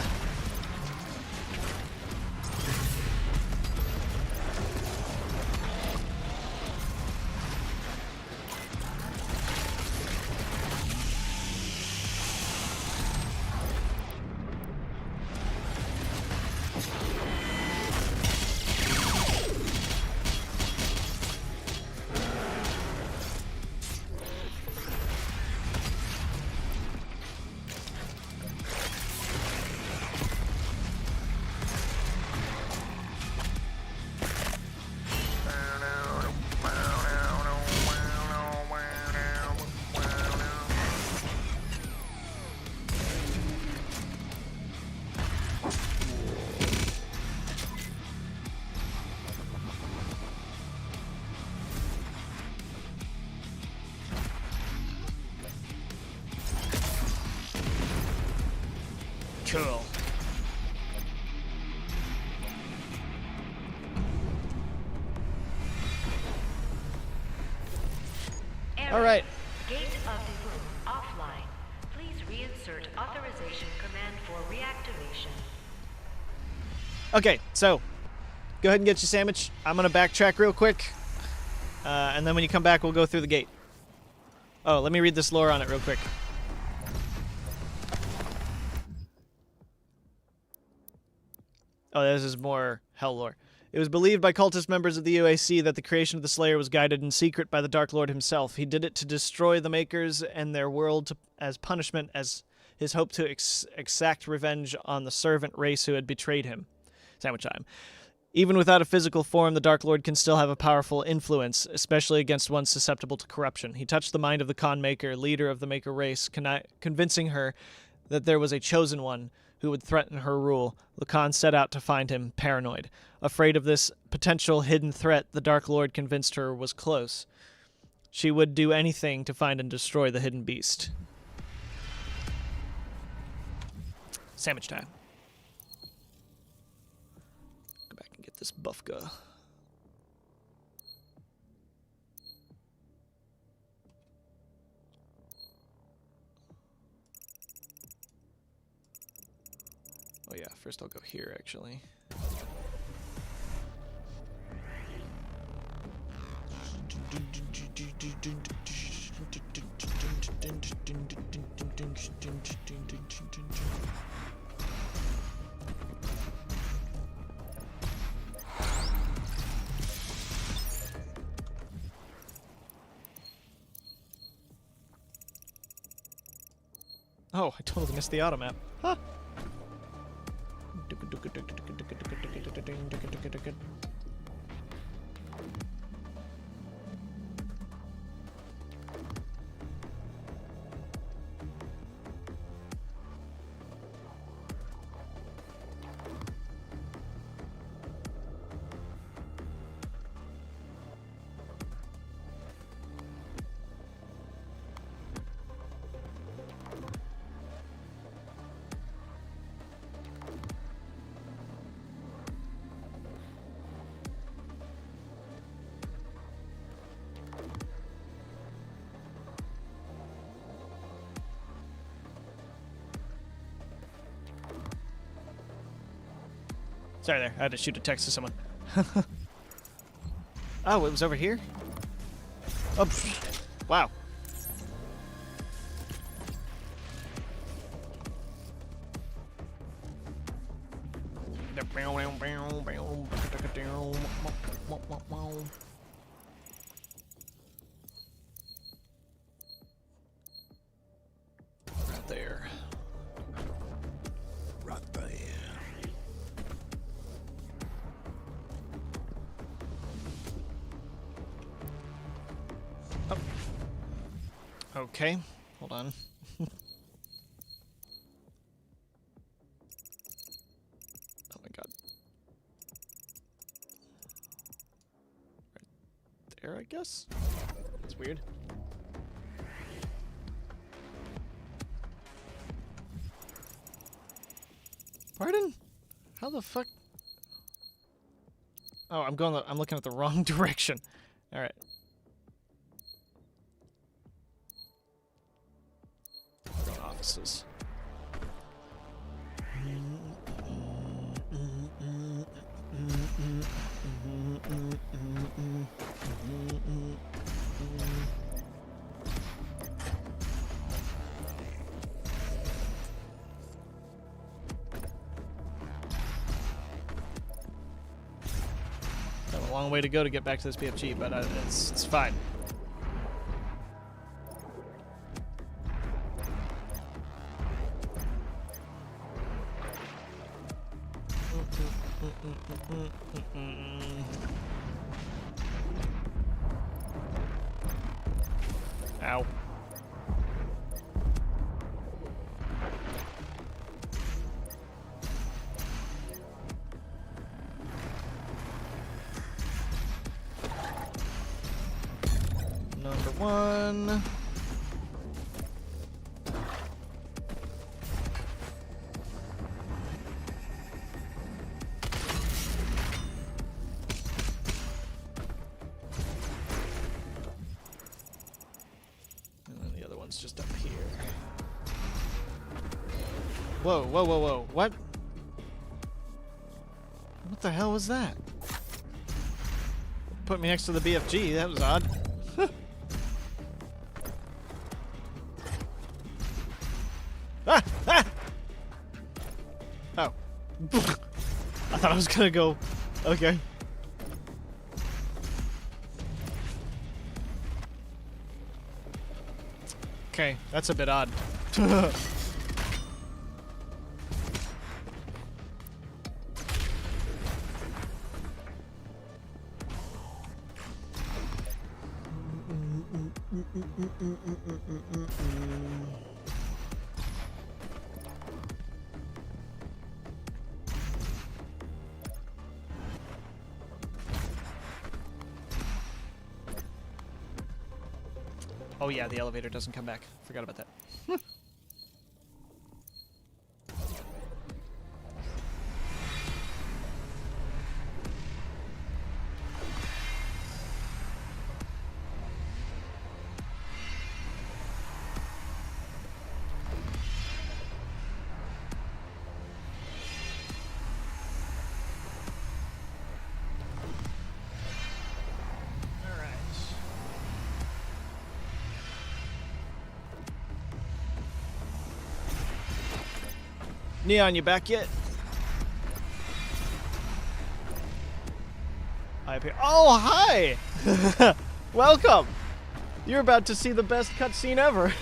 [SPEAKER 1] Cool. All right.
[SPEAKER 3] Gate of DOOOOOOOOM offline. Please reinsert authorization command for reactivation.
[SPEAKER 1] Okay, so go ahead and get your sandwich. I'm gonna backtrack real quick, and then when you come back, we'll go through the gate. Oh, let me read this lore on it real quick. Oh, this is more hell lore. It was believed by cultist members of the UAC that the creation of the Slayer was guided in secret by the Dark Lord himself. He did it to destroy the Makers and their world as punishment, as his hope to exact revenge on the servant race who had betrayed him. Sandwich time. Even without a physical form, the Dark Lord can still have a powerful influence, especially against one susceptible to corruption. He touched the mind of the Khan Maker, leader of the Maker race, convincing her that there was a chosen one who would threaten her rule. Lacan set out to find him, paranoid. Afraid of this potential hidden threat, the Dark Lord convinced her was close. She would do anything to find and destroy the hidden beast. Sandwich time. Go back and get this Buffka. Oh yeah, first I'll go here, actually. Oh, I totally missed the auto map. Huh. Sorry there, I had to shoot a text to someone. Oh, it was over here? Oh, pfft. Wow. Right there. Right there. Oh. Okay, hold on. Oh my god. Right there, I guess? That's weird. Pardon? How the fuck? Oh, I'm looking at the wrong direction. All right. Offices. long way to go to get back to this BFG, but it's fine. Ow. Number one. And then the other one's just up here. Whoa, whoa, whoa, whoa. What? What the hell was that? Put me next to the BFG. That was odd. Ah! Ah! Oh. I thought I was gonna go. Okay. Okay, that's a bit odd. Oh yeah, the elevator doesn't come back. Forgot about that. Neon, you back yet? Hi up here. Oh, hi! Welcome! You're about to see the best cutscene ever.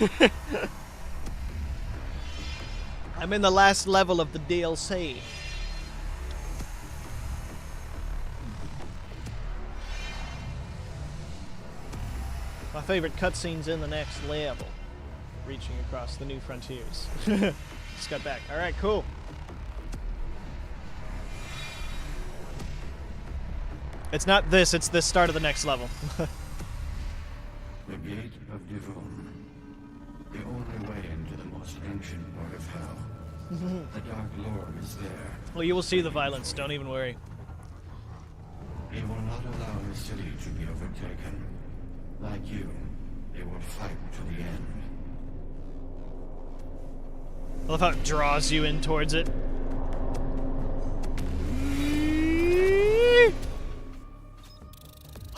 [SPEAKER 1] I'm in the last level of the DLC. My favorite cutscene's in the next level. Reaching across the new frontiers. Just got back. Alright, cool. It's not this, it's the start of the next level.
[SPEAKER 4] The gate of DOOOOOOOM. The only way into the most ancient part of hell. The Dark Lord is there.
[SPEAKER 1] Well, you will see the violence, don't even worry.
[SPEAKER 4] He will not allow the city to be overtaken. Like you, they will fight to the end.
[SPEAKER 1] I love how it draws you in towards it.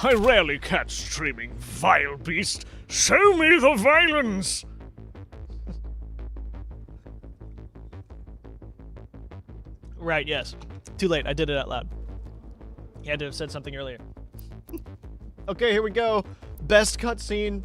[SPEAKER 5] I rarely catch streaming, vile beast. Show me the violence!
[SPEAKER 1] Right, yes. Too late, I did it out loud. You had to have said something earlier. Okay, here we go. Best cutscene.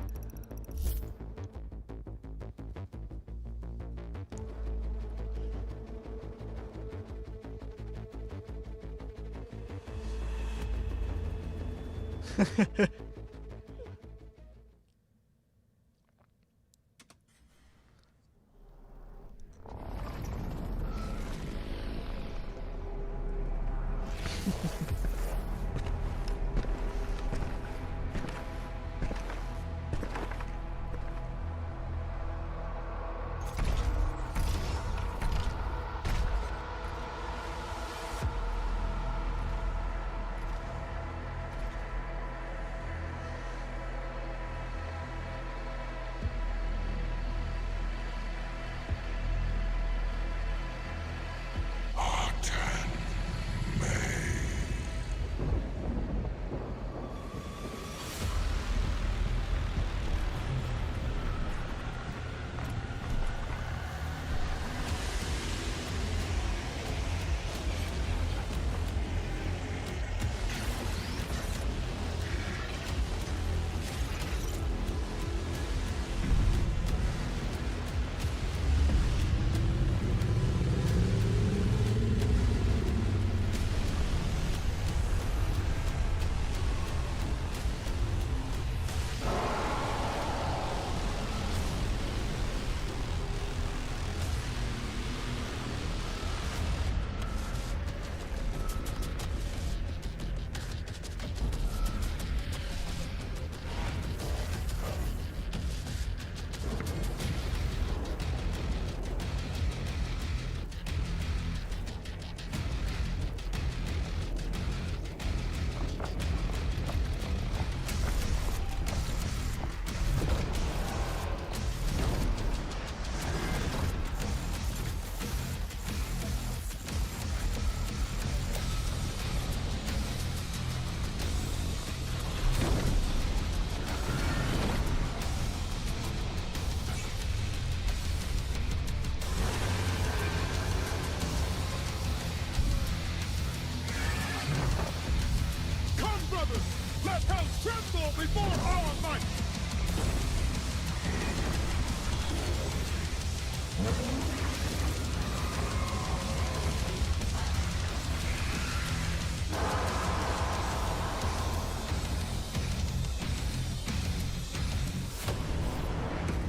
[SPEAKER 4] By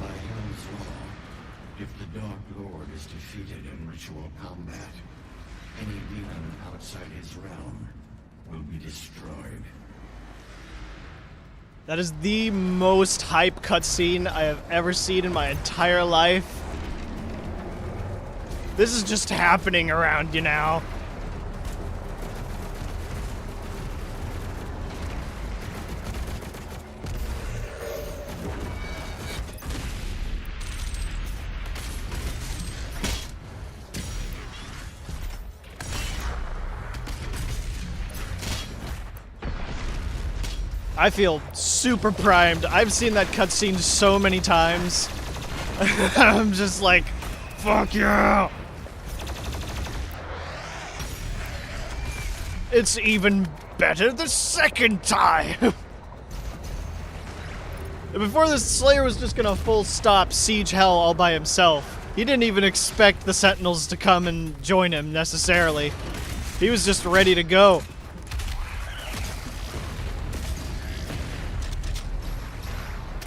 [SPEAKER 4] Hell's law, if the Dark Lord is defeated in ritual combat, any demon outside his realm will be destroyed.
[SPEAKER 1] That is the most hype cutscene I have ever seen in my entire life. This is just happening around you now. I feel super primed. I've seen that cutscene so many times. I'm just like, fuck yeah! It's even better the second time! Before this, Slayer was just gonna full stop siege hell all by himself. He didn't even expect the Sentinels to come and join him necessarily. He was just ready to go.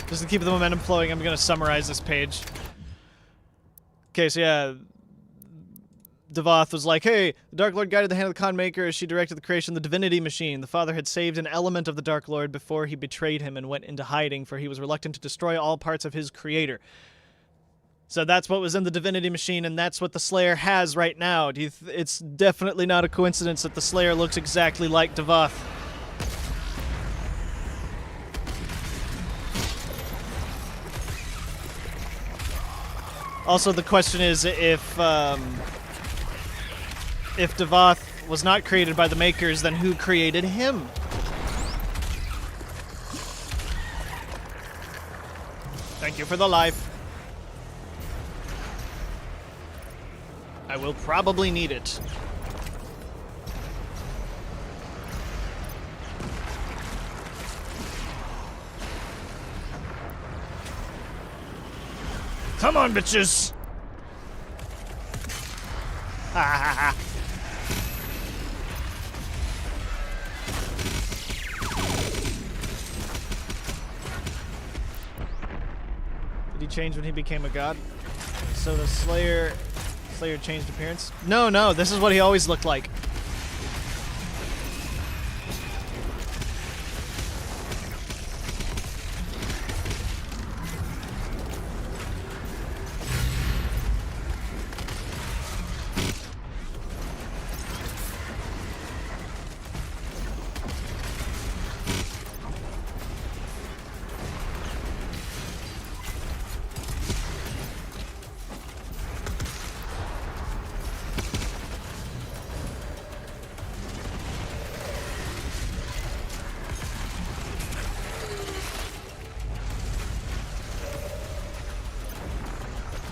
[SPEAKER 1] Just to keep the momentum flowing, I'm going to summarize this page. Okay, so yeah, Devoth was like, hey, the Dark Lord guided the hand of the Con Maker as she directed the creation of the Divinity Machine. The Father had saved an element of the Dark Lord before he betrayed him and went into hiding, for he was reluctant to destroy all parts of his Creator. So that's what was in the Divinity Machine, and that's what the Slayer has right now. It's definitely not a coincidence that the Slayer looks exactly like Devoth. Also, the question is if Devoth was not created by the Makers, then who created him? Thank you for the life. I will probably need it.
[SPEAKER 5] Come on, bitches!
[SPEAKER 1] Ha ha ha. Did he change when he became a god? So the Slayer changed appearance? No, this is what he always looked like.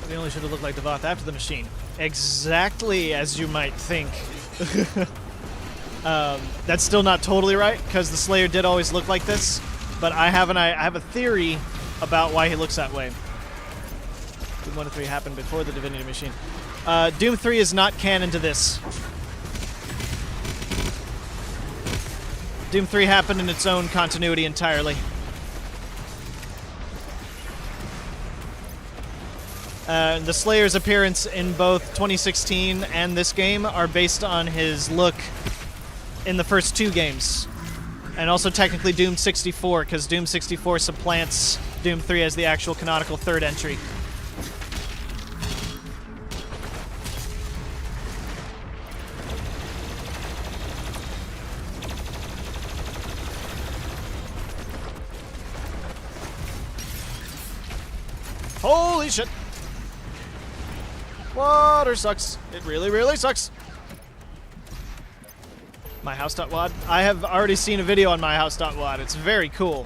[SPEAKER 1] They only should have looked like Devoth after the machine. Exactly as you might think. That's still not totally right, because the Slayer did always look like this, but I have a theory about why he looks that way. Doom 1 and 3 happened before the Divinity Machine. Doom 3 is not canon to this. Doom 3 happened in its own continuity entirely. The Slayer's appearance in both 2016 and this game are based on his look in the first two games. And also technically Doom 64, because Doom 64 supplants Doom 3 as the actual canonical third entry. Holy shit! Water sucks. It really, really sucks. MyHouse.wad. I have already seen a video on MyHouse.wad. It's very cool.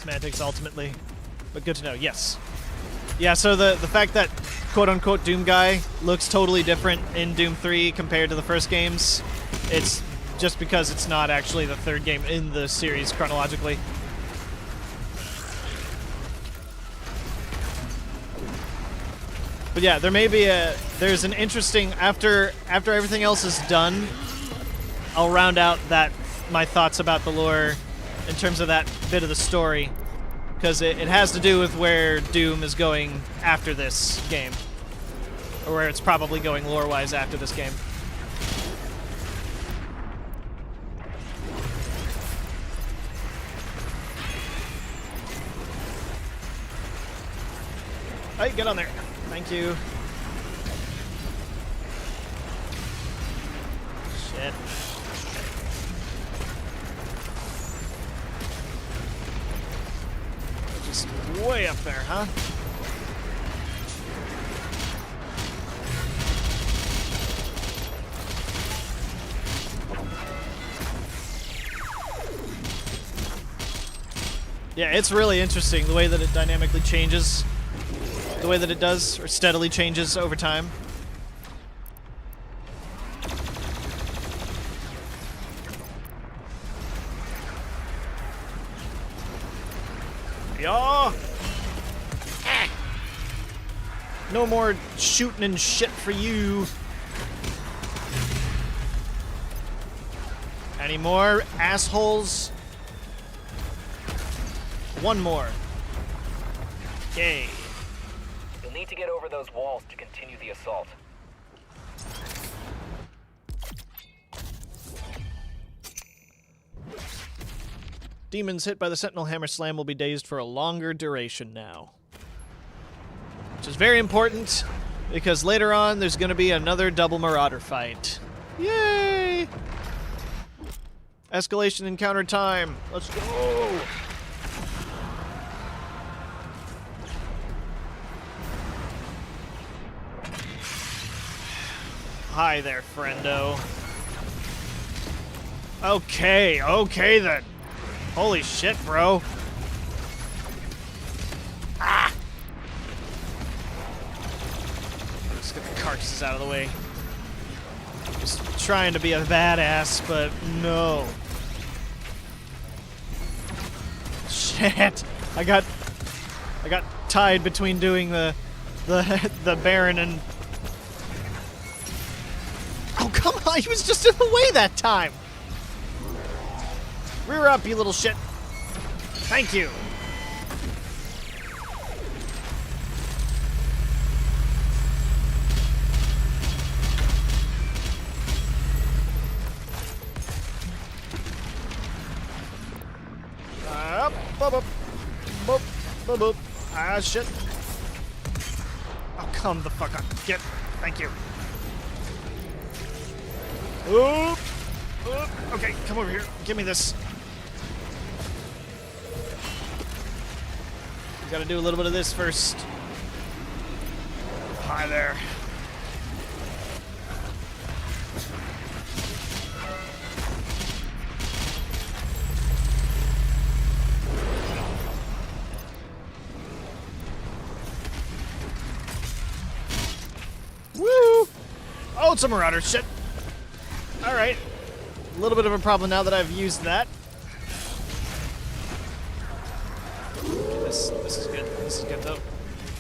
[SPEAKER 1] semantics ultimately. But good to know, yes. Yeah, so the fact that quote-unquote Doom guy looks totally different in Doom 3 compared to the first games, it's just because it's not actually the third game in the series chronologically. But yeah, there may be there's an interesting, after everything else is done, I'll round out my thoughts about the lore in terms of that bit of the story, because it has to do with where Doom is going after this game, or where it's probably going lore-wise after this game. Hey, get on there. Thank you. Shit. Just way up there, huh? Yeah, it's really interesting the way that it dynamically changes. The way that it does, or steadily changes over time. Yeah. No more shooting and shit for you. Any more assholes? One more. Okay.
[SPEAKER 2] You'll need to get over those walls to continue the assault.
[SPEAKER 1] Demons hit by the Sentinel Hammer Slam will be dazed for a longer duration now. Which is very important, because later on there's going to be another double Marauder fight. Yay! Escalation encounter time. Let's go! Hi there, friendo. Okay then. Holy shit, bro. Ah! Let's get the carcasses out of the way. Just trying to be a badass, but no. Shit. I got tied between doing the Baron and... Oh, come on! He was just in the way that time! Rear up, you little shit. Thank you. Boop, boop, boop, boop. Ah, shit. Oh, come the fuck on. Get. Thank you. Oop. Oop. Okay, come over here. Give me this. We gotta do a little bit of this first. Hi there. Woo! Oh, it's a Marauder. Shit. Alright. A little bit of a problem now that I've used that. This is good. This is good, though.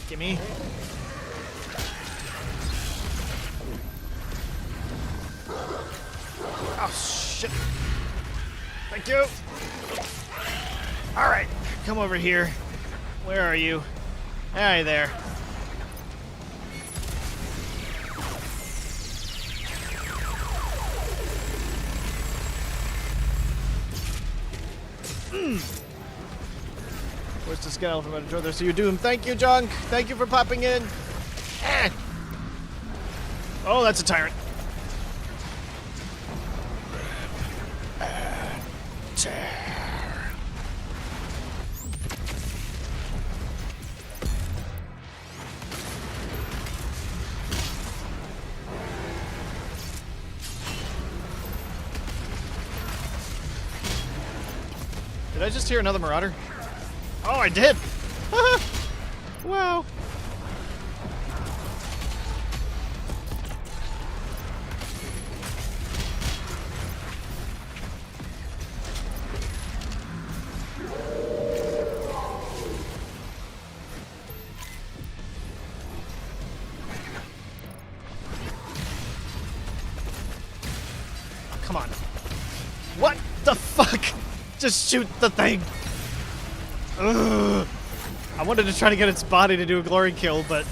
[SPEAKER 1] Gimme. Oh, shit. Thank you. Alright. Come over here. Where are you? Hi there. Where's the skeleton? I'm sure so you Doom. Thank you, Junk. Thank you for popping in. Eh. Oh, that's a tyrant. Did I just hear another Marauder? Oh, I did! Wow. Come on. What the fuck? Just shoot the thing. Ugh. I wanted to try to get its body to do a glory kill, but,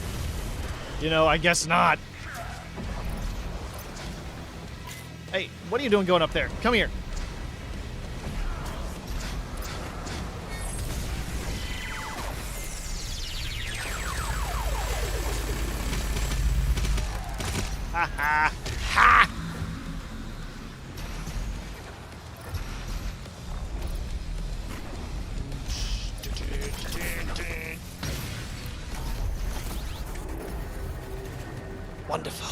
[SPEAKER 1] you know, I guess not. Hey, what are you doing going up there? Come here. Ha ha ha! Wonderful.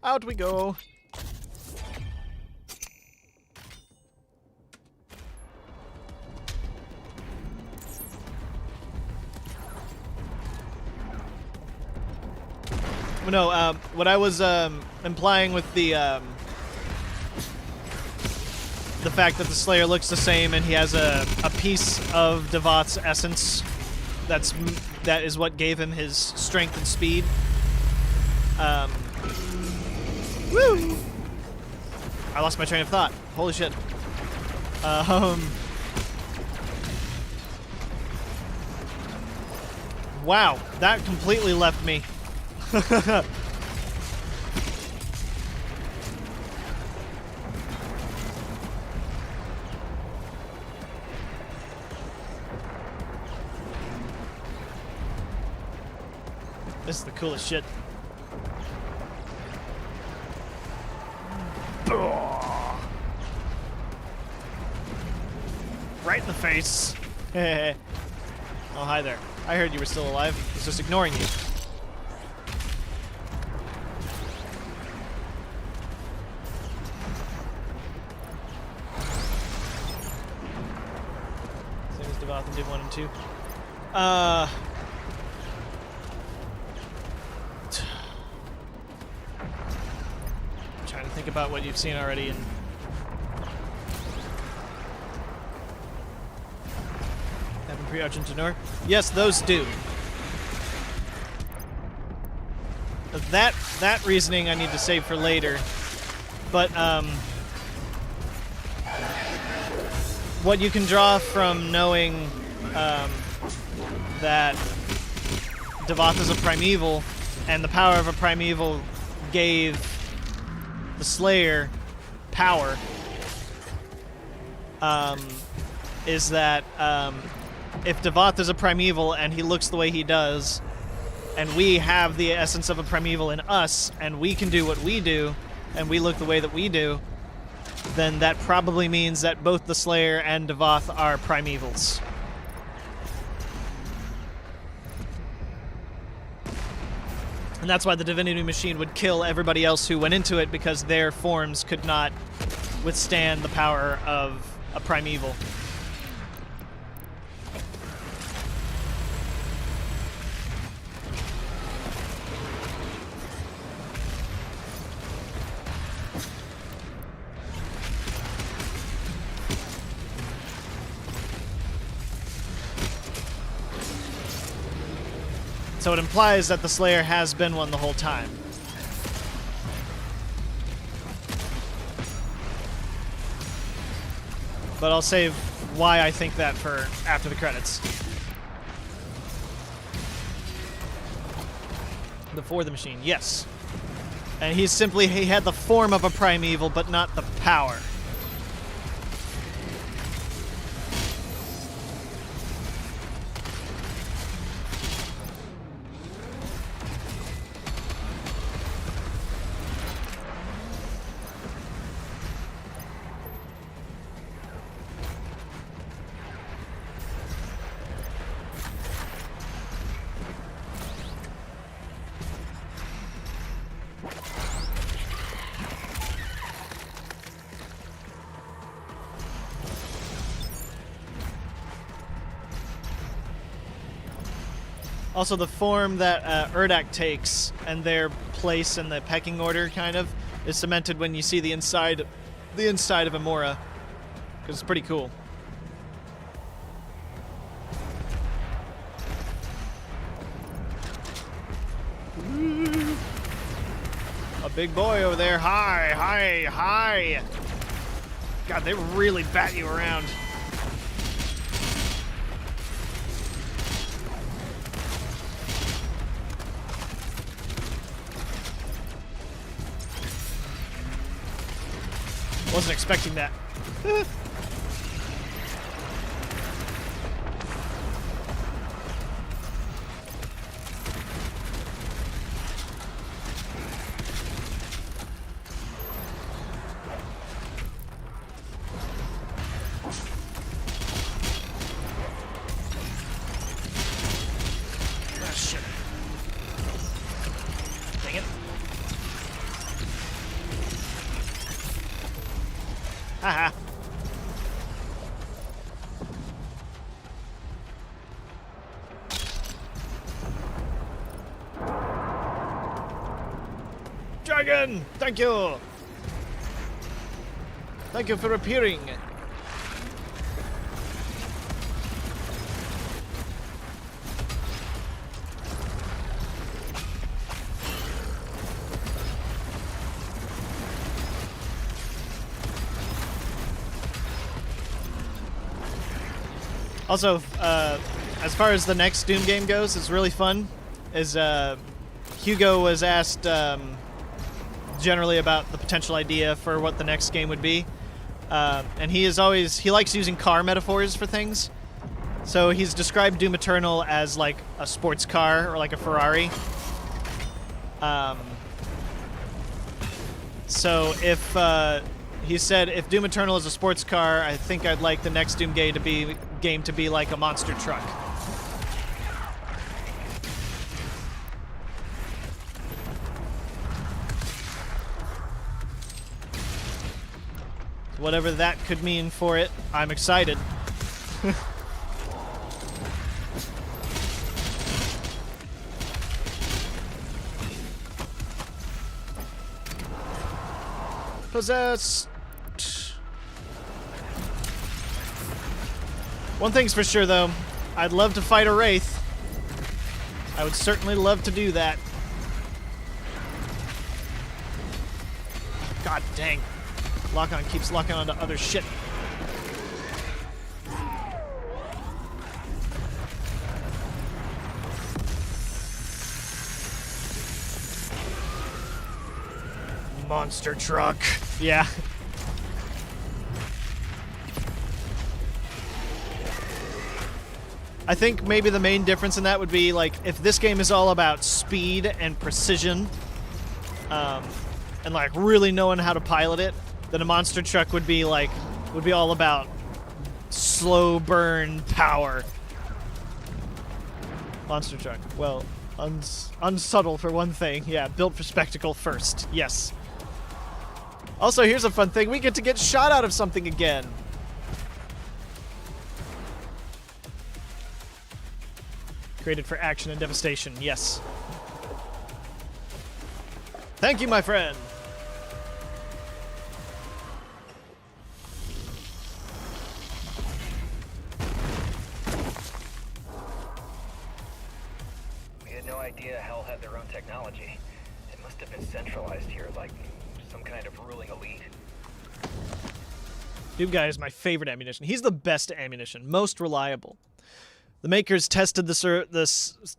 [SPEAKER 1] Out we go. No, what I was implying with the fact that the Slayer looks the same and he has a piece of Devoth's essence that is what gave him his strength and speed. Woo! I lost my train of thought. Holy shit. Wow, that completely left me. This is the coolest shit. Right in the face. Oh, hi there. I heard you were still alive. I was just ignoring you. Same as Devoth and Div 1 and 2. Trying to think about what you've seen already in Heaven Pre-Argent Tenor. Yes, those do. That reasoning I need to save for later. But what you can draw from knowing that Devoth is a primeval and the power of a primeval gave the Slayer power is that if Devoth is a primeval and he looks the way he does, and we have the essence of a primeval in us, and we can do what we do, and we look the way that we do, then that probably means that both the Slayer and Devoth are primevals. And that's why the Divinity Machine would kill everybody else who went into it, because their forms could not withstand the power of a primeval. So it implies that the Slayer has been one the whole time. But I'll save why I think that for after the credits. Before the machine, yes. And he had the form of a primeval, but not the power. Also, the form that Urdak takes and their place in the pecking order, kind of, is cemented when you see the inside of Amora, because it's pretty cool. A big boy over there. Hi, hi, hi. God, they really bat you around. Wasn't expecting that. Haha. Dragon! Thank you! Thank you for appearing. Also, as far as the next Doom game goes, it's really fun. Hugo was asked generally about the potential idea for what the next game would be, and he likes using car metaphors for things. So he's described Doom Eternal as like a sports car or like a Ferrari. So if he said if Doom Eternal is a sports car, I think I'd like the next Doom game to be like a monster truck. Whatever that could mean for it, I'm excited. Possessed. One thing's for sure, though. I'd love to fight a Wraith. I would certainly love to do that. God dang. Lock-on keeps locking onto other shit. Monster truck. Yeah. I think maybe the main difference in that would be, like, if this game is all about speed and precision, and, like, really knowing how to pilot it, then a monster truck would be all about slow burn power. Monster truck. Well, unsubtle for one thing. Yeah, built for spectacle first. Yes. Also, here's a fun thing. We get to get shot out of something again. Created for action and devastation. Yes. Thank you, my friend.
[SPEAKER 2] We had no idea Hell had their own technology. It must have been centralized here, like some kind of ruling elite.
[SPEAKER 1] Doom Guy is my favorite ammunition. He's the best ammunition, most reliable. The makers tested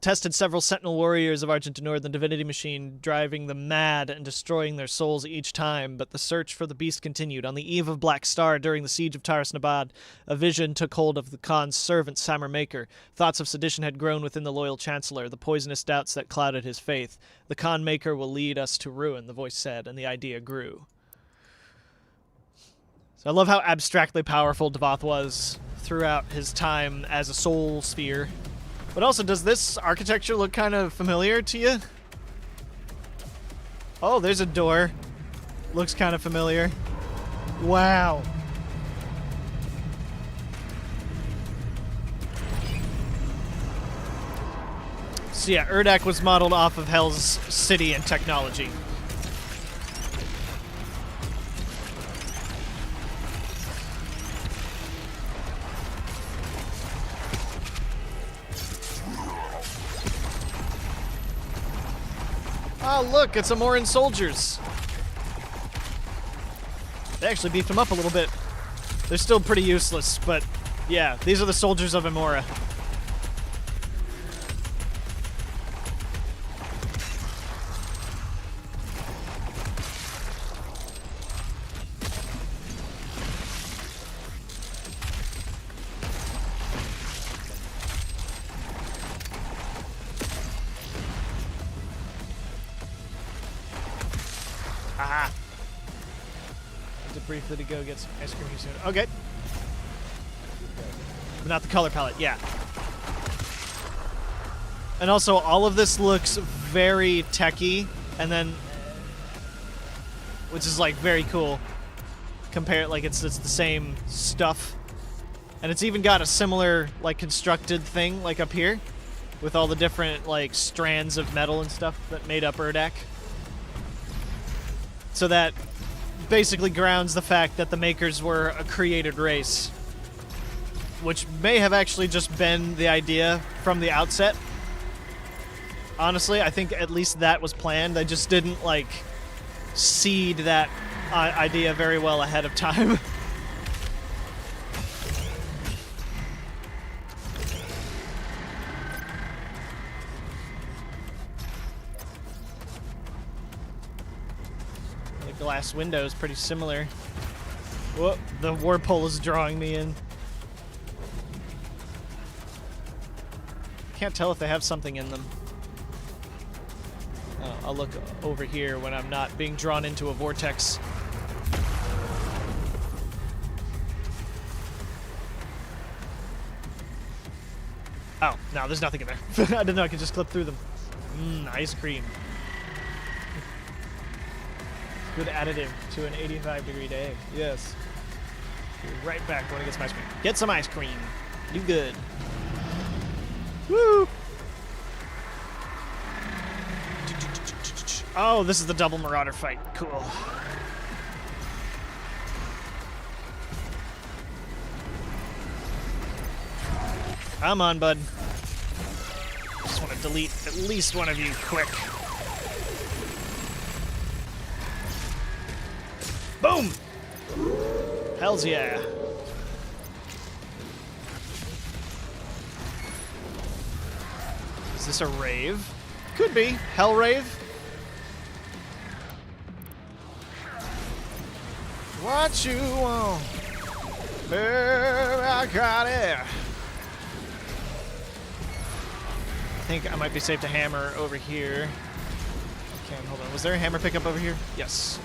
[SPEAKER 1] tested several Sentinel warriors of Argent Nord, the Divinity Machine, driving them mad and destroying their souls each time, but the search for the beast continued. On the eve of Black Star, during the siege of Taras Nabad, a vision took hold of the Khan's servant, Samar Maker. Thoughts of sedition had grown within the loyal Chancellor, the poisonous doubts that clouded his faith. The Khan Maker will lead us to ruin, the voice said, and the idea grew. So I love how abstractly powerful Devoth was throughout his time as a soul sphere. But also, does this architecture look kind of familiar to you? Oh, there's a door. Looks kind of familiar. Wow. So yeah, Urdak was modeled off of Hell's city and technology. Oh, look, it's Amoran soldiers. They actually beefed them up a little bit. They're still pretty useless, but yeah, these are the soldiers of Amora. Aha! To briefly to go get some ice cream soon. Okay. But not the color palette, yeah. And also, all of this looks very techy, and then, which is like very cool. Compare it like it's the same stuff, and it's even got a similar like constructed thing like up here, with all the different like strands of metal and stuff that made up Urdak. So that basically grounds the fact that the makers were a created race, which may have actually just been the idea from the outset. Honestly, I think at least that was planned. They just didn't, like, seed that idea very well ahead of time. The glass window is pretty similar. Whoop, the warpole is drawing me in. Can't tell if they have something in them. Oh, I'll look over here when I'm not being drawn into a vortex. Oh, no, there's nothing in there. I didn't know I could just clip through them. Ice cream. Good additive to an 85-degree day. Yes. Be right back when I get some ice cream. Get some ice cream. You good. Woo! Oh, this is the double Marauder fight. Cool. Come on, bud. Just want to delete at least one of you quick. Boom! Hells yeah. Is this a rave? Could be. Hell rave? What you want? I got it. I think I might be safe to hammer over here. Okay, hold on. Was there a hammer pickup over here? Yes.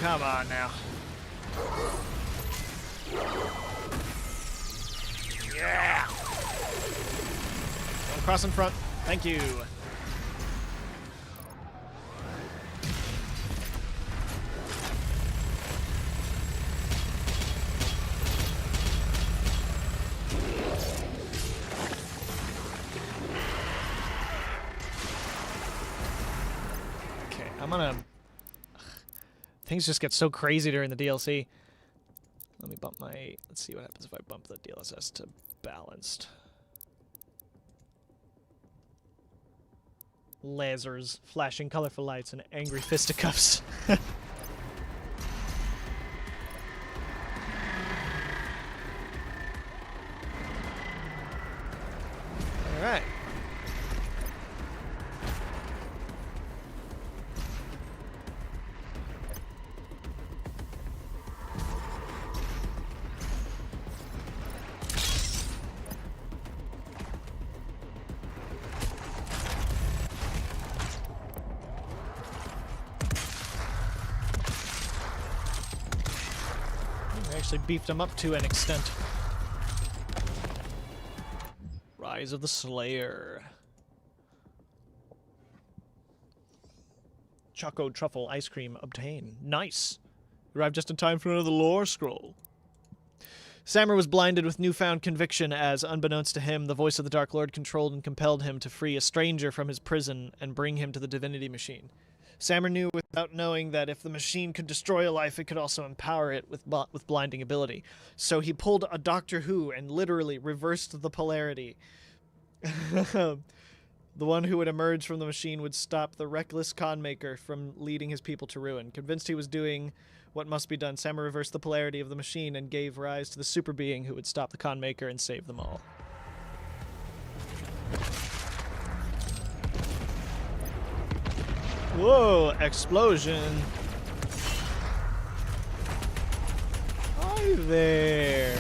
[SPEAKER 1] Come on now. Yeah! Don't cross in front. Thank you. Okay, I'm gonna... Things just get so crazy during the DLC. Let me bump my... Let's see what happens if I bump the DLSS to balanced. Lasers, flashing colorful lights, and angry fisticuffs. Alright. Actually beefed them up to an extent. Rise of the Slayer. Choco truffle ice cream obtained. Nice. Arrived just in time for another lore scroll. Samur was blinded with newfound conviction as, unbeknownst to him, the voice of the Dark Lord controlled and compelled him to free a stranger from his prison and bring him to the divinity machine. Samur knew without knowing that if the machine could destroy a life, it could also empower it with blinding ability. So he pulled a Doctor Who and literally reversed the polarity. The one who would emerge from the machine would stop the reckless conmaker from leading his people to ruin. Convinced he was doing what must be done, Samur reversed the polarity of the machine and gave rise to the super being who would stop the conmaker and save them all. Whoa, explosion. Hi there.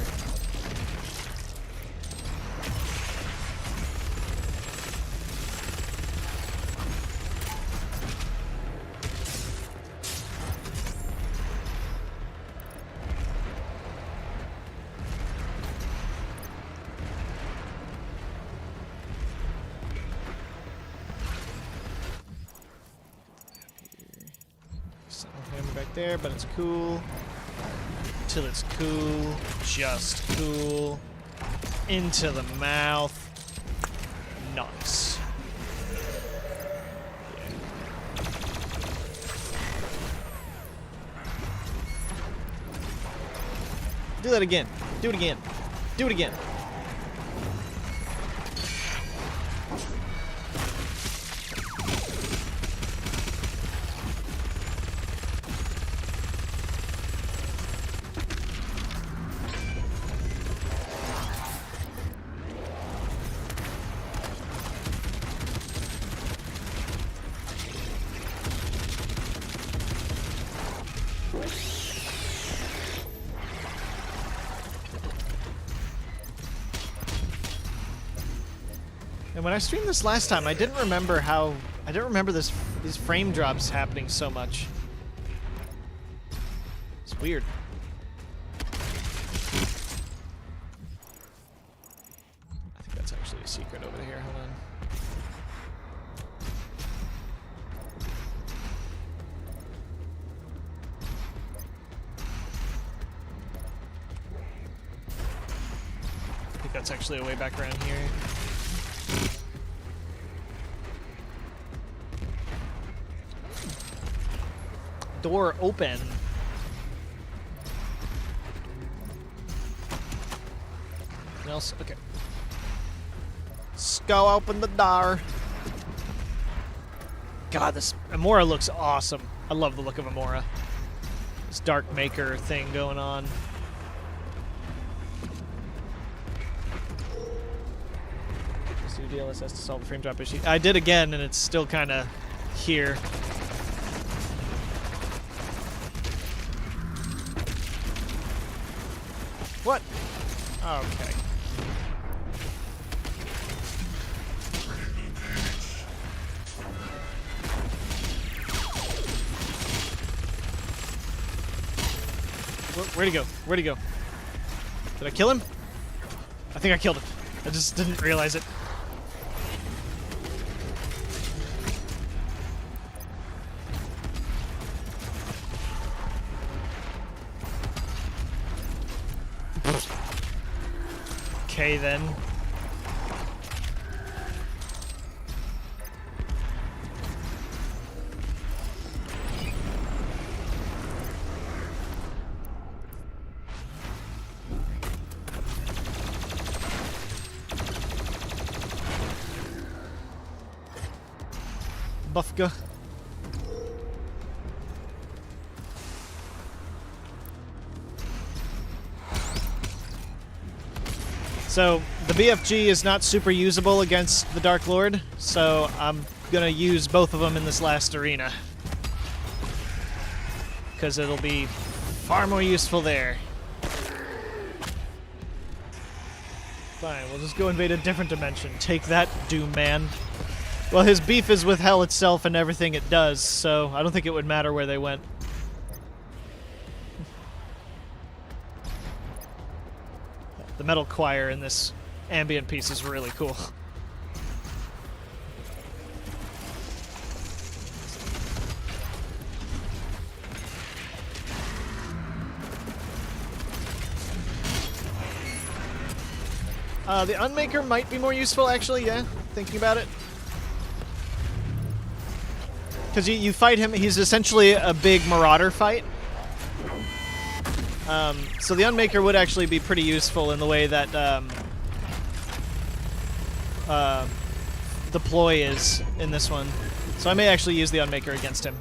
[SPEAKER 1] Back there, but it's cool. Till it's cool. Just cool. Into the mouth. Nice. Do that again. Do it again. Do it again. And when I streamed this last time, I didn't remember these frame drops happening so much. It's weird. I think that's actually a secret over here. Hold on. I think that's actually a way back around here. Door open. Anything else? Okay. Let's go open the door. God, this Amora looks awesome. I love the look of Amora. This Dark Maker thing going on. Just do DLSS to solve the frame drop issue. I did again, and it's still kind of here. What? Okay. Where'd he go? Where'd he go? Did I kill him? I think I killed him. I just didn't realize it. Okay, then. Buffka. So, the BFG is not super usable against the Dark Lord, so I'm gonna use both of them in this last arena. Because it'll be far more useful there. Fine, we'll just go invade a different dimension. Take that, Doom Man. Well, his beef is with hell itself and everything it does, so I don't think it would matter where they went. The metal choir in this ambient piece is really cool. The Unmaker might be more useful, actually, yeah, thinking about it. Because you fight him, he's essentially a big Marauder fight. So the Unmaker would actually be pretty useful in the way that the ploy is in this one. So I may actually use the Unmaker against him.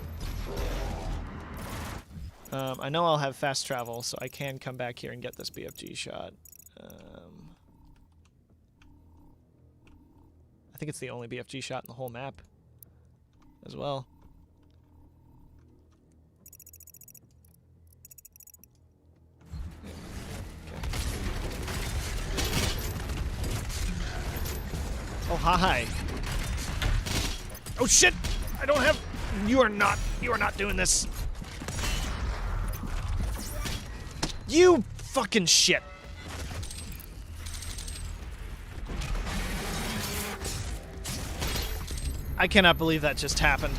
[SPEAKER 1] I know I'll have fast travel, so I can come back here and get this BFG shot. I think it's the only BFG shot in the whole map as well. Oh, hi. Oh, shit! I don't have... You are not doing this. You fucking shit. I cannot believe that just happened.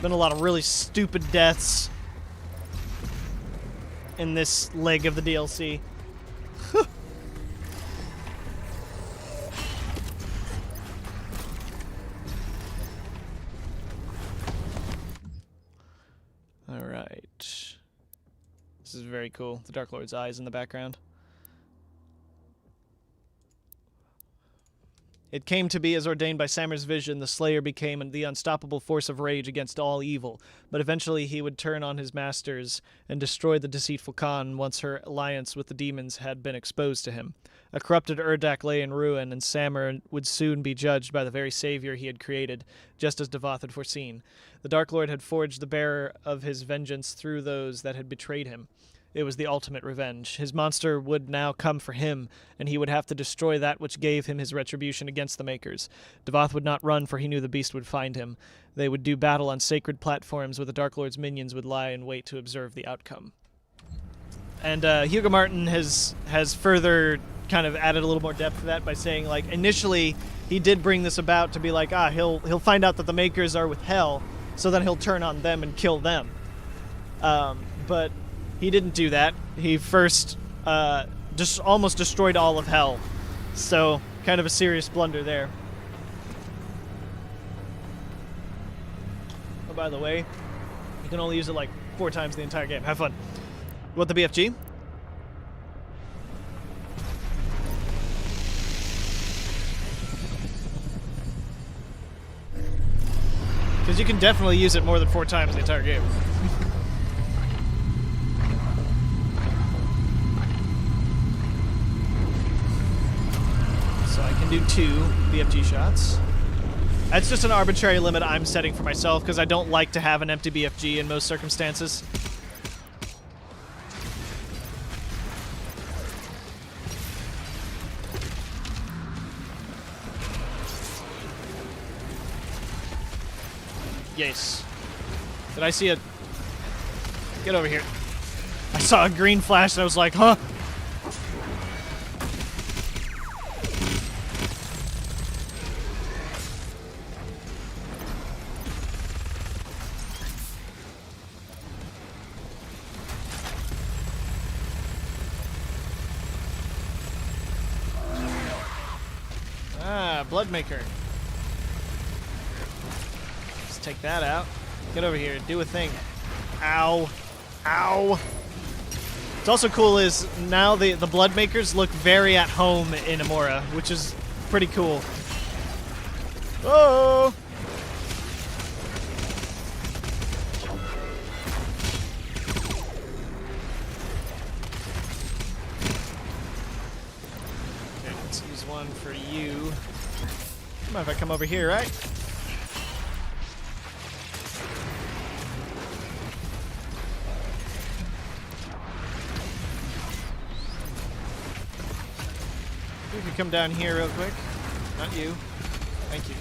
[SPEAKER 1] Been a lot of really stupid deaths in this leg of the DLC. Alright. This is very cool. The Dark Lord's eyes in the background. It came to be as ordained by Samir's vision, the Slayer became the unstoppable force of rage against all evil, but eventually he would turn on his masters and destroy the deceitful Khan once her alliance with the demons had been exposed to him. A corrupted Urdak lay in ruin, and Samir would soon be judged by the very savior he had created, just as Devoth had foreseen. The Dark Lord had forged the bearer of his vengeance through those that had betrayed him. It was the ultimate revenge. His monster would now come for him, and he would have to destroy that which gave him his retribution against the Makers. Devoth would not run, for he knew the beast would find him. They would do battle on sacred platforms where the Dark Lord's minions would lie in wait to observe the outcome. And Hugo Martin has further kind of added a little more depth to that by saying, like, initially he did bring this about to be like, he'll find out that the Makers are with Hell, so then he'll turn on them and kill them. But he didn't do that. He first just almost destroyed all of Hell. So, kind of a serious blunder there. Oh, by the way, you can only use it like 4 times the entire game. Have fun. You want the BFG? Because you can definitely use it more than 4 times the entire game. So I can do 2 BFG shots. That's just an arbitrary limit I'm setting for myself because I don't like to have an empty BFG in most circumstances. Yes. Did I see a... Get over here. I saw a green flash and I was like, huh? Bloodmaker. Let's take that out. Get over here. Do a thing. Ow. Ow. What's also cool is now the Bloodmakers look very at home in Amora, which is pretty cool. Oh! Okay, let's use one for you. Come on, if I come over here, right? You can come down here real quick. Not you. Thank you.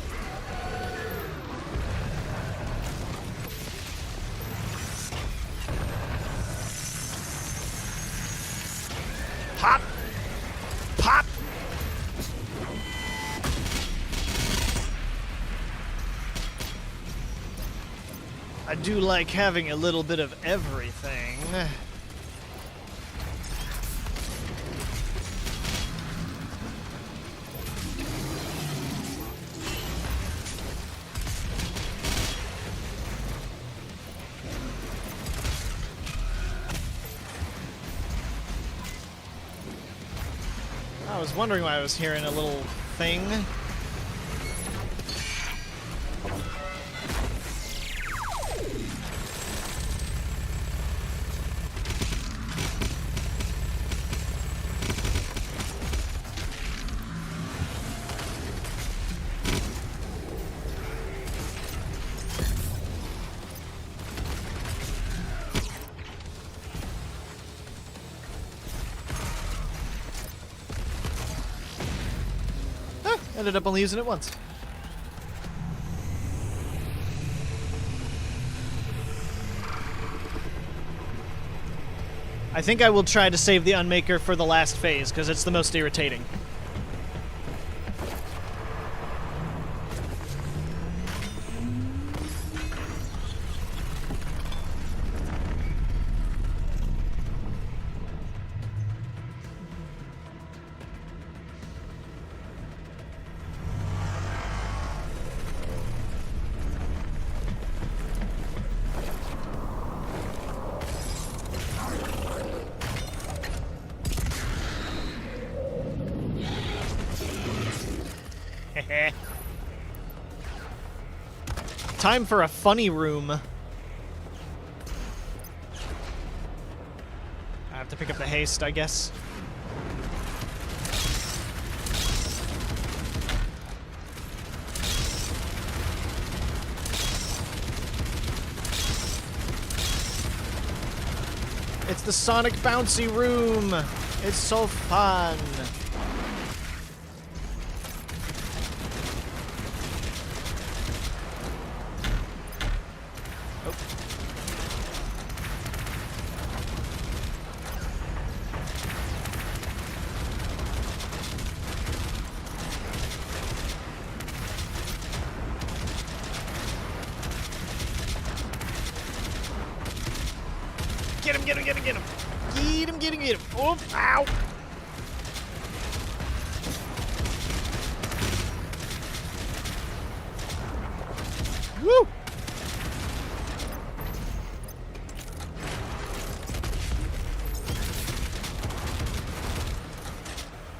[SPEAKER 1] Pop! Pop! I do like having a little bit of everything. I was wondering why I was hearing a little thing. Ended up only using it once. I think I will try to save the Unmaker for the last phase, because it's the most irritating. Time for a funny room. I have to pick up the haste, I guess. It's the Sonic Bouncy Room. It's so fun. Get him, get him, get him, get him. Get him, get him, get him. Oh, ow. Woo.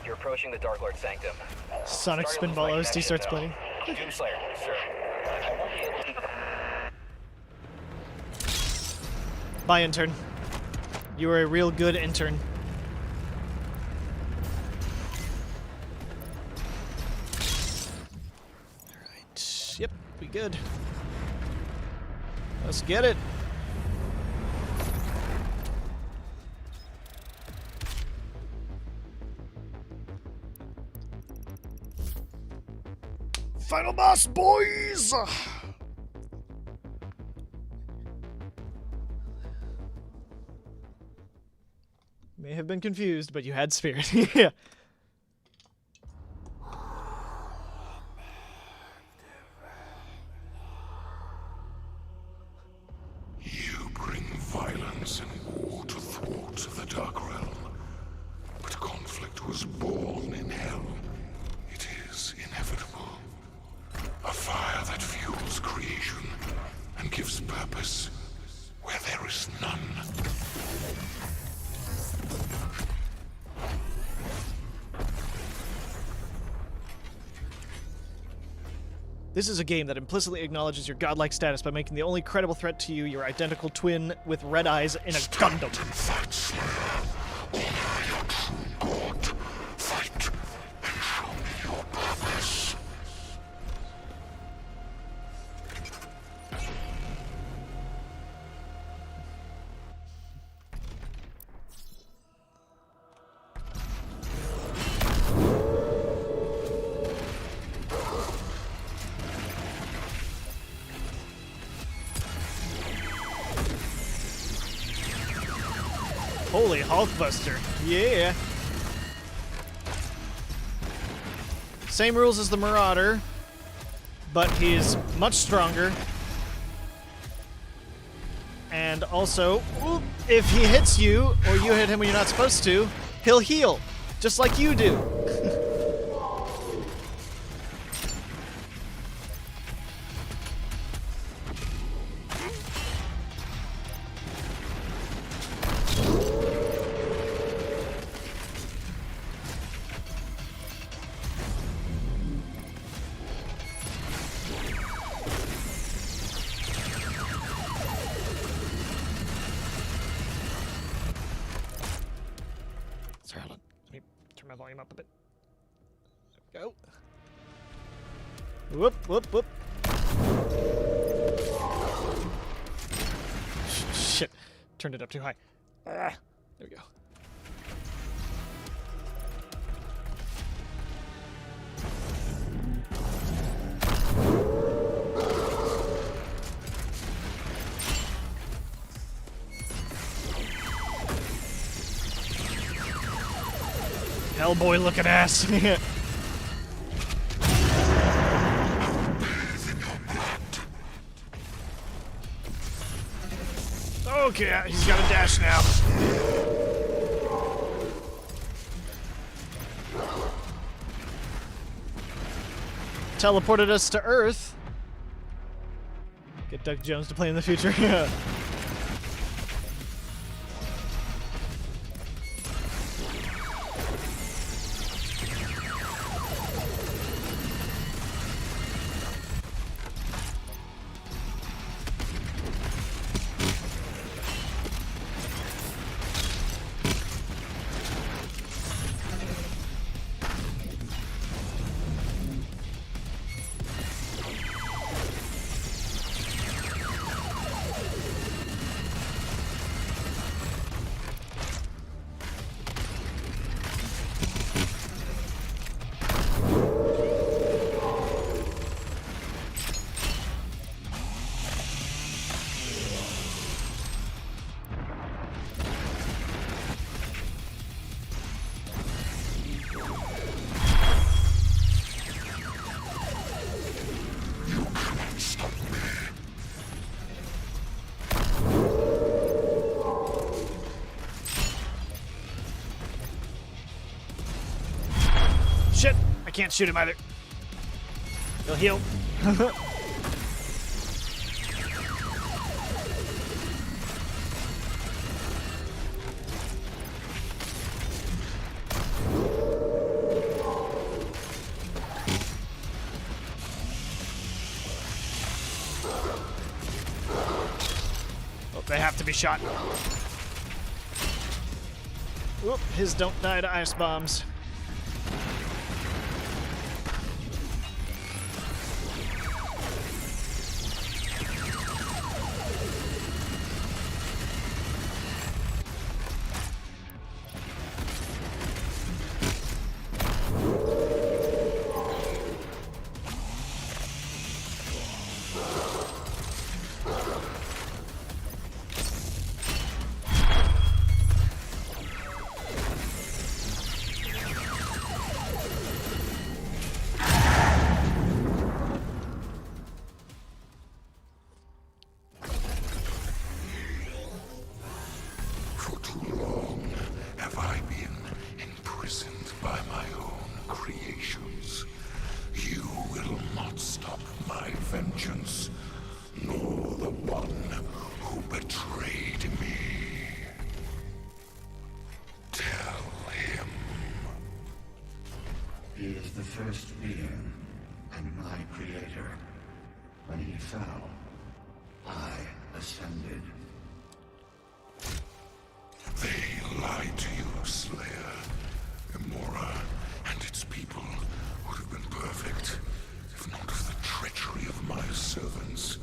[SPEAKER 2] You're approaching the Dark Lord Sanctum.
[SPEAKER 1] Sonic
[SPEAKER 2] Starting
[SPEAKER 1] Spinball
[SPEAKER 2] with my
[SPEAKER 1] OST starts
[SPEAKER 2] connection,
[SPEAKER 1] playing.
[SPEAKER 2] though. Doomslayer, sir. I won't be able to...
[SPEAKER 1] Bye, intern. You were a real good intern. Alright. Yep, we good. Let's get it.
[SPEAKER 5] Final boss, boys!
[SPEAKER 1] May have been confused, but you had spirit. Yeah.
[SPEAKER 6] You bring violence and war to thwarts of the Dark Realm. But conflict was born in hell. It is inevitable. A fire that fuels creation and gives purpose where there is none.
[SPEAKER 1] This is a game that implicitly acknowledges your godlike status by making the only credible threat to you your identical twin with red eyes in a Gundam.
[SPEAKER 6] Fight, Slayer. Honor your true God. Fight and show me your purpose.
[SPEAKER 1] Holy Hulkbuster. Yeah. Same rules as the Marauder, but he's much stronger. And also, if he hits you, or you hit him when you're not supposed to, he'll heal, just like you do.
[SPEAKER 5] Sorry, let me turn my volume up a bit.
[SPEAKER 1] Go. Whoop, whoop, whoop. Shit. Turned it up too high. There we go. Hellboy looking ass. Okay, he's got a dash now. Teleported us to Earth. Get Doug Jones to play in the future. Shit! I can't shoot him either. He'll heal. Oh, they have to be shot. Oop, his don't die to ice bombs.
[SPEAKER 6] For too long have I been imprisoned by my own creations. You will not stop my vengeance, nor the one who betrayed me. Tell him.
[SPEAKER 4] He is the first being, and my creator. When he fell, I ascended.
[SPEAKER 6] They lied to you, Slayer. Imora and its people would have been perfect, if not for the treachery of my servants.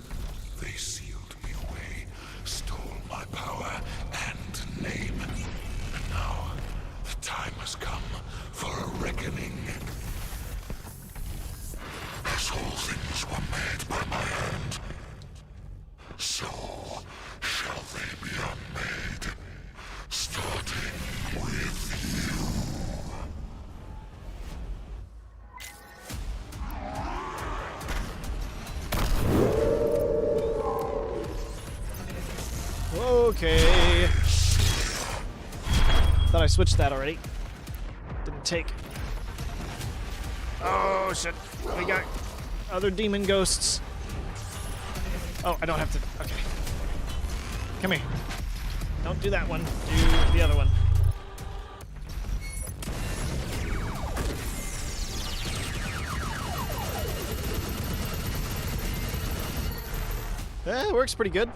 [SPEAKER 6] They sealed me away, stole my power and name. And now, the time has come for a reckoning. As all things were made by my hand, so shall they be unmade. Starting with you.
[SPEAKER 1] Okay. Thought I switched that already. Didn't take. Oh, shit. We got other demon ghosts. Oh, I don't have to. Okay. Come here. Don't do that one. Do the other one. It works pretty good.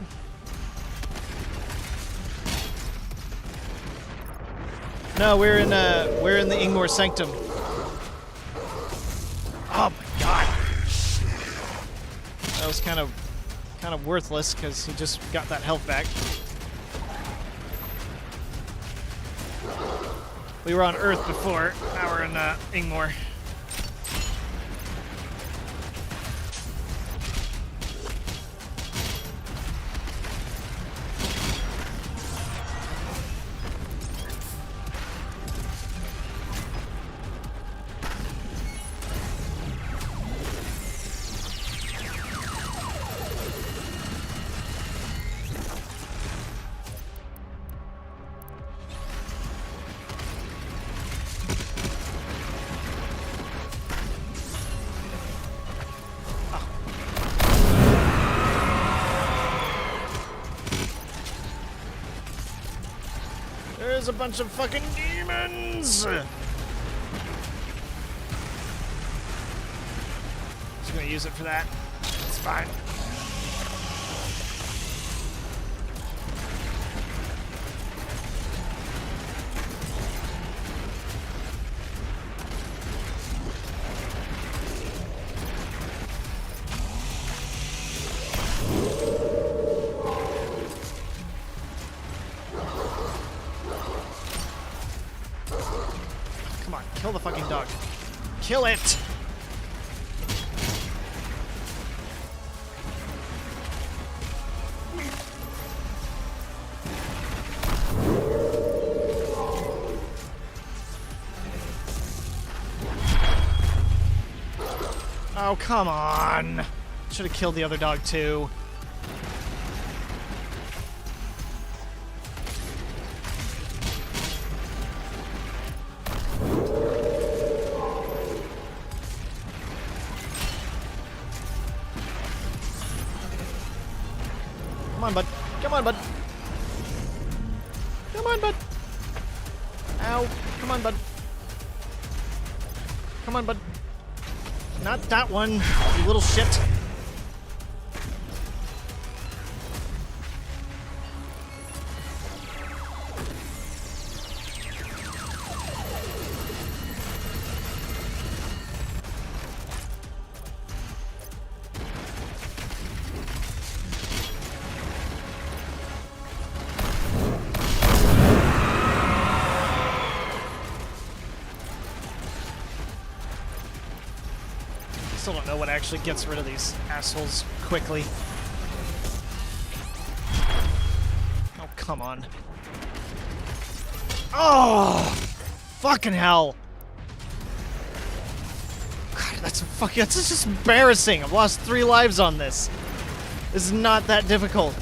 [SPEAKER 1] No, we're in the Ingmore Sanctum. Oh my god. That was kind of worthless because he just got that health back. We were on Earth before. Now we're in Ingmore. There's a bunch of fucking demons! Just gonna use it for that. It's fine. Come on, kill the fucking dog. Kill it! Oh, come on. Should have killed the other dog, too. Come on, bud. Come on, bud. Come on, bud. Ow. Come on, bud. Come on, bud. Not that one, you little shit. Still don't know what actually gets rid of these assholes quickly. Oh, come on. Oh! Fucking hell! God, that's just embarrassing. I've lost 3 lives on this. This is not that difficult.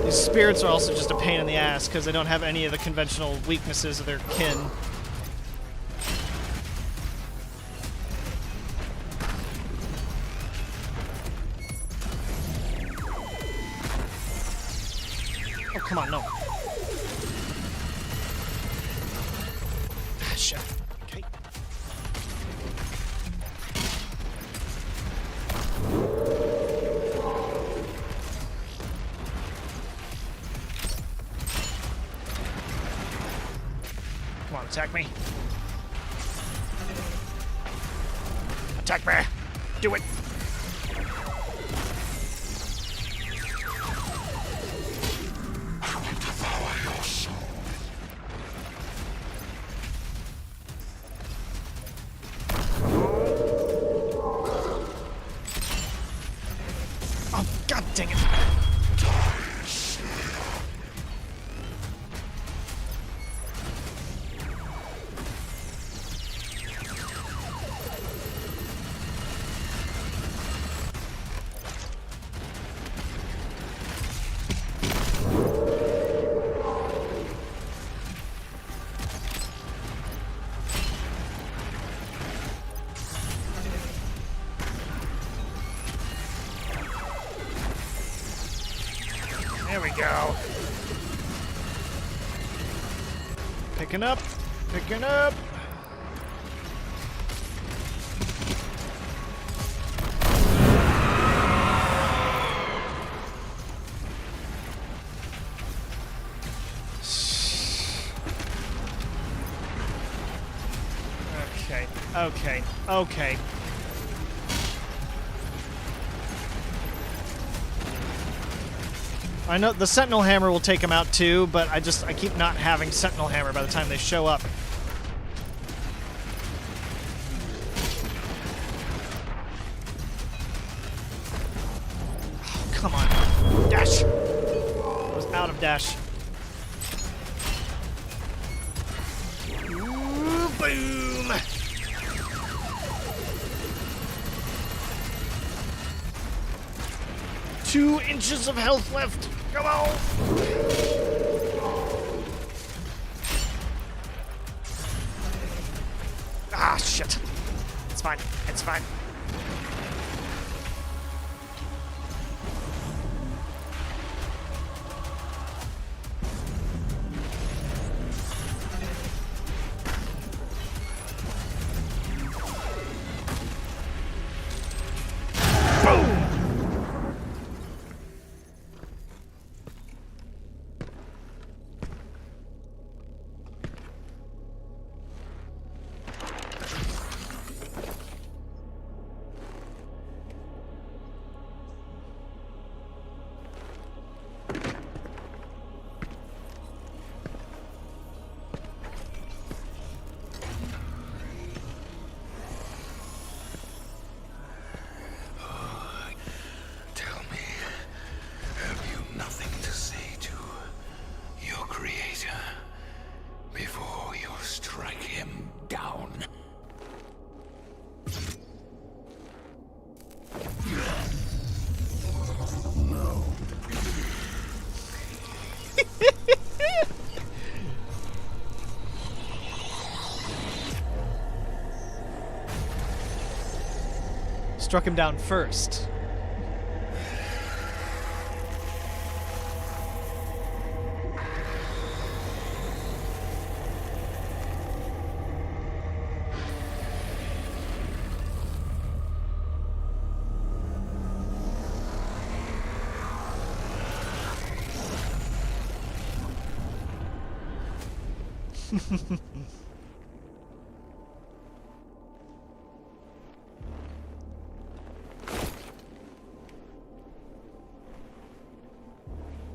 [SPEAKER 1] These spirits are also just a pain in the ass because they don't have any of the conventional weaknesses of their kin. Oh, come on, no. Ah, shit. Okay. Come on, attack me. Attack me! Do it! Oh, god dang it!
[SPEAKER 5] There we go.
[SPEAKER 1] Picking up. Picking up. Okay. Okay. I know the Sentinel Hammer will take him out too, but I keep not having Sentinel Hammer by the time they show up. Oh, come on. Dash! I was out of dash. Ooh, boom! 2 inches of health left. Come on. Ah, shit. It's fine. It's fine.
[SPEAKER 6] Tell me, have you nothing to say to your creator before you strike him down? No.
[SPEAKER 1] Struck him down first.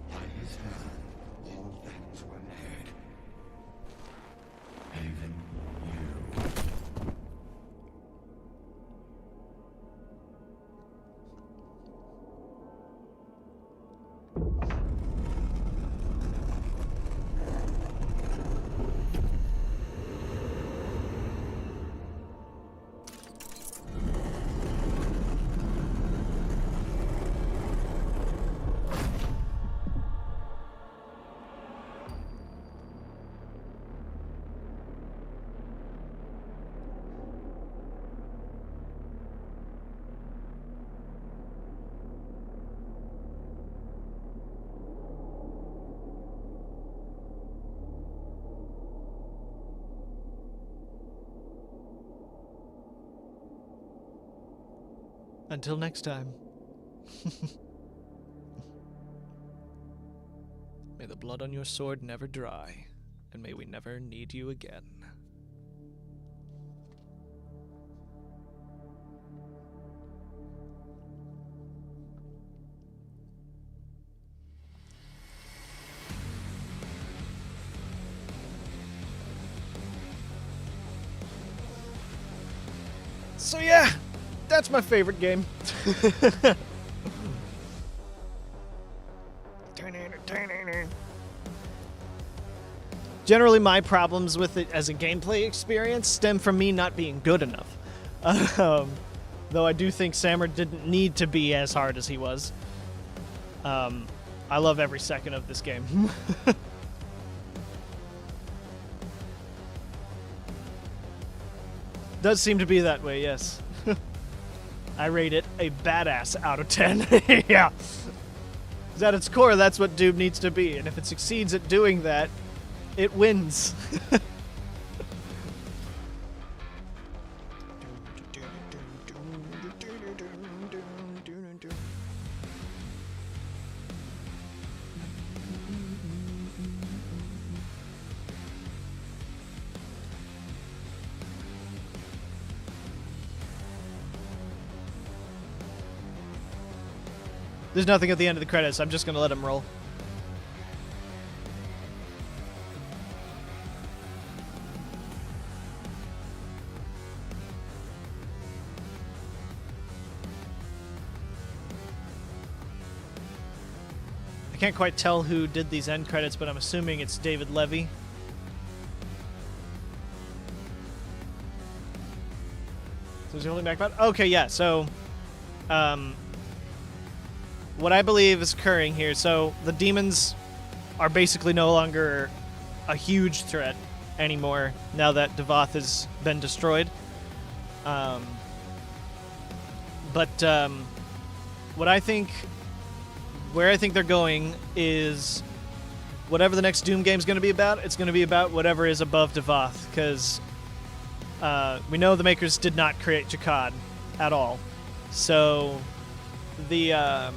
[SPEAKER 4] By his hand, all things were made. Even you.
[SPEAKER 1] Until next time. May the blood on your sword never dry, and may we never need you again. So yeah, that's my favorite game. Generally, my problems with it as a gameplay experience stem from me not being good enough. Though I do think Sammer didn't need to be as hard as he was. I love every second of this game. Does seem to be that way, yes. I rate it a badass out of 10. Yeah. 'Cause at its core, that's what Doom needs to be, and if it succeeds at doing that, it wins. There's nothing at the end of the credits. I'm just going to let him roll. I can't quite tell who did these end credits, but I'm assuming it's David Levy. So is he holding back about? Okay, yeah. So, what I believe is occurring here, so the demons are basically no longer a huge threat anymore now that Devoth has been destroyed. What I think, where I think they're going is whatever the next Doom game is going to be about, it's going to be about whatever is above Devoth, because we know the makers did not create Jakad at all. So the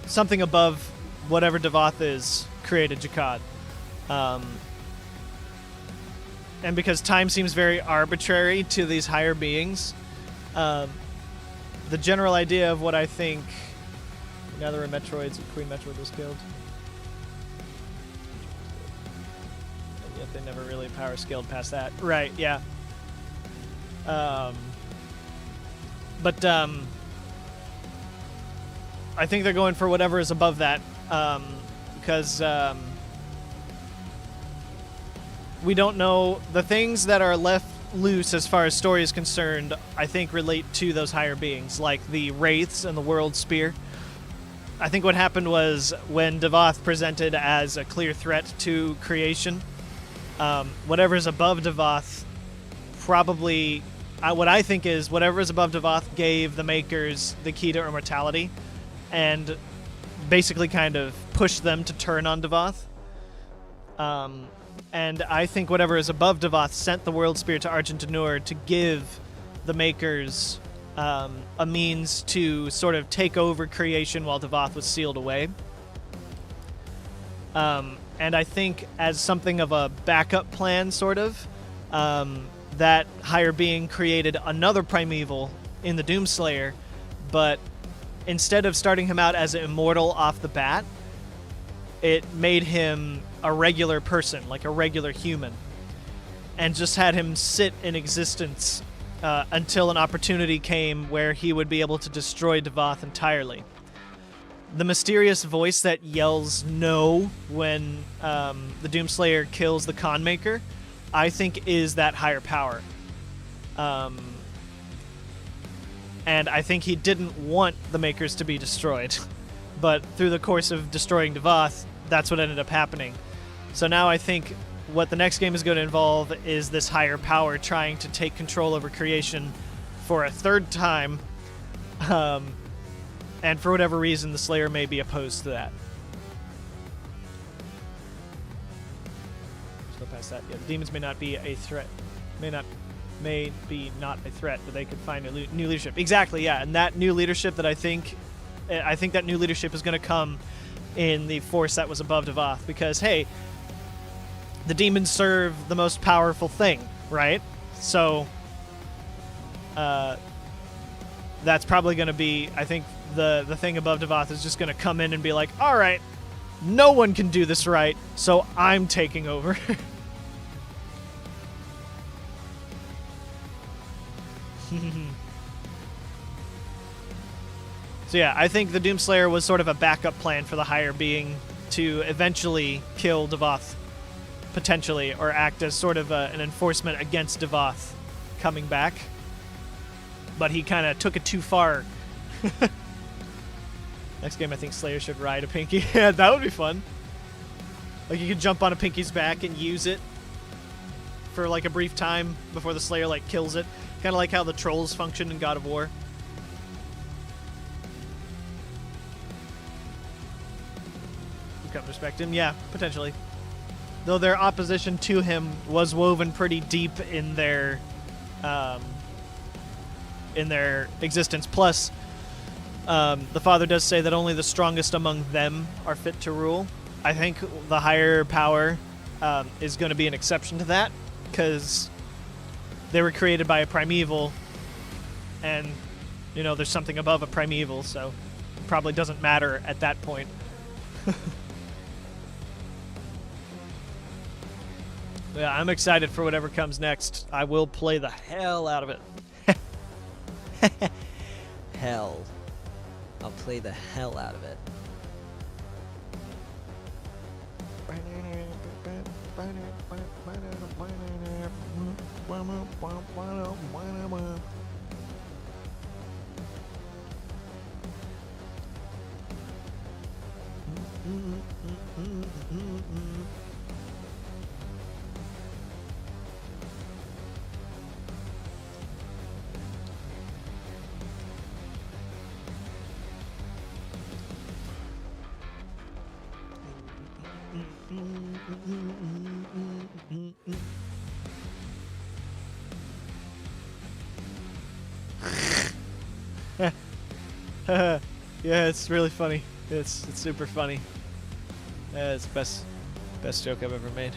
[SPEAKER 1] something above whatever Devoth is created Jakad. And because time seems very arbitrary to these higher beings, the general idea of what I think... Now there are Metroids, Queen Metroid was killed. And yet they never really power scaled past that. Right, yeah. I think they're going for whatever is above that, because we don't know. The things that are left loose as far as story is concerned, I think relate to those higher beings, like the Wraiths and the World Spear. I think what happened was when Devoth presented as a clear threat to creation, whatever is above Devoth probably... what I think is whatever is above Devoth gave the makers the key to immortality and basically kind of pushed them to turn on Devoth. And I think whatever is above Devoth sent the World Spear to Argentinur to give the makers a means to sort of take over creation while Devoth was sealed away. And I think as something of a backup plan, sort of, that higher being created another primeval in the Doomslayer, but instead of starting him out as an immortal off the bat, it made him a regular person, like a regular human, and just had him sit in existence until an opportunity came where he would be able to destroy Devoth entirely. The mysterious voice that yells no when the Doomslayer kills the Conmaker, I think is that higher power. And I think he didn't want the Makers to be destroyed. But through the course of destroying Devoth, that's what ended up happening. So now I think what the next game is going to involve is this higher power trying to take control over creation for a third time. And for whatever reason, the Slayer may be opposed to that. Let's go past that. Yeah, the demons may not be a threat. May be not a threat, but they could find a new leadership. Exactly, yeah. And that new leadership that I think that new leadership is going to come in the force that was above Devoth, because hey, the demons serve the most powerful thing, right? So that's probably going to be, I think the thing above Devoth is just going to come in and be like, all right, no one can do this right, so I'm taking over. So yeah, I think the Doomslayer was sort of a backup plan for the higher being to eventually kill Devoth, potentially, or act as sort of an enforcement against Devoth coming back. But he kind of took it too far. Next game, I think Slayer should ride a Pinky. Yeah, that would be fun. Like, you could jump on a Pinky's back and use it for, like, a brief time before the Slayer, like, kills it. Kind of like how the trolls function in God of War. come to respect him. Yeah, potentially. Though their opposition to him was woven pretty deep in their existence. Plus, the father does say that only the strongest among them are fit to rule. I think the higher power is going to be an exception to that, because they were created by a primeval, and, you know, there's something above a primeval, so it probably doesn't matter at that point. Yeah, I'm excited for whatever comes next. I will play the hell out of it.
[SPEAKER 7] Hell. I'll play the hell out of it.
[SPEAKER 1] Yeah, it's really funny. It's super funny. It's the best joke I've ever made.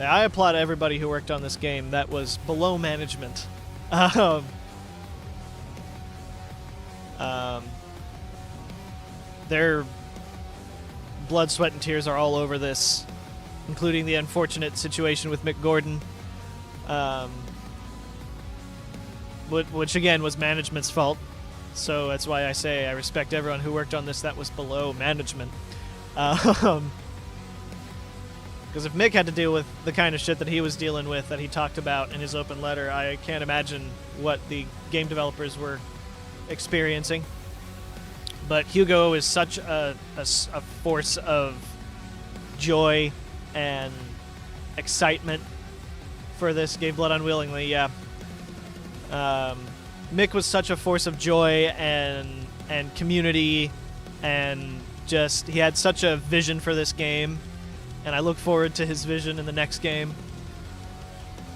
[SPEAKER 1] I applaud everybody who worked on this game that was below management. Their blood, sweat, and tears are all over this, including the unfortunate situation with Mick Gordon, which again was management's fault. So that's why I say I respect everyone who worked on this that was below management. Because if Mick had to deal with the kind of shit that he was dealing with, that he talked about in his open letter, I can't imagine what the game developers were experiencing. But Hugo is such a force of joy and excitement for this game, Blood Unwillingly, yeah. Mick was such a force of joy and community, and just, he had such a vision for this game. And I look forward to his vision in the next game.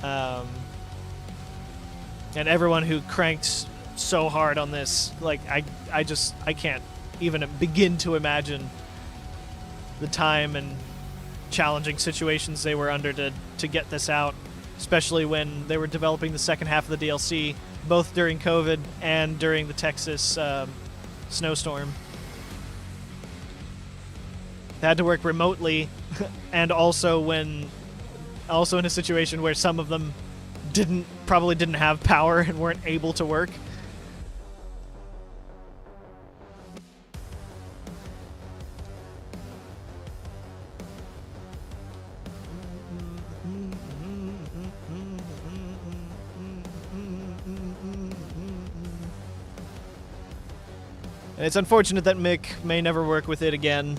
[SPEAKER 1] And everyone who cranked so hard on this, like, I can't even begin to imagine the time and challenging situations they were under to get this out, especially when they were developing the second half of the DLC, both during COVID and during the Texas snowstorm. They had to work remotely, and also in a situation where some of them probably didn't have power and weren't able to work. And it's unfortunate that Mick may never work with it again.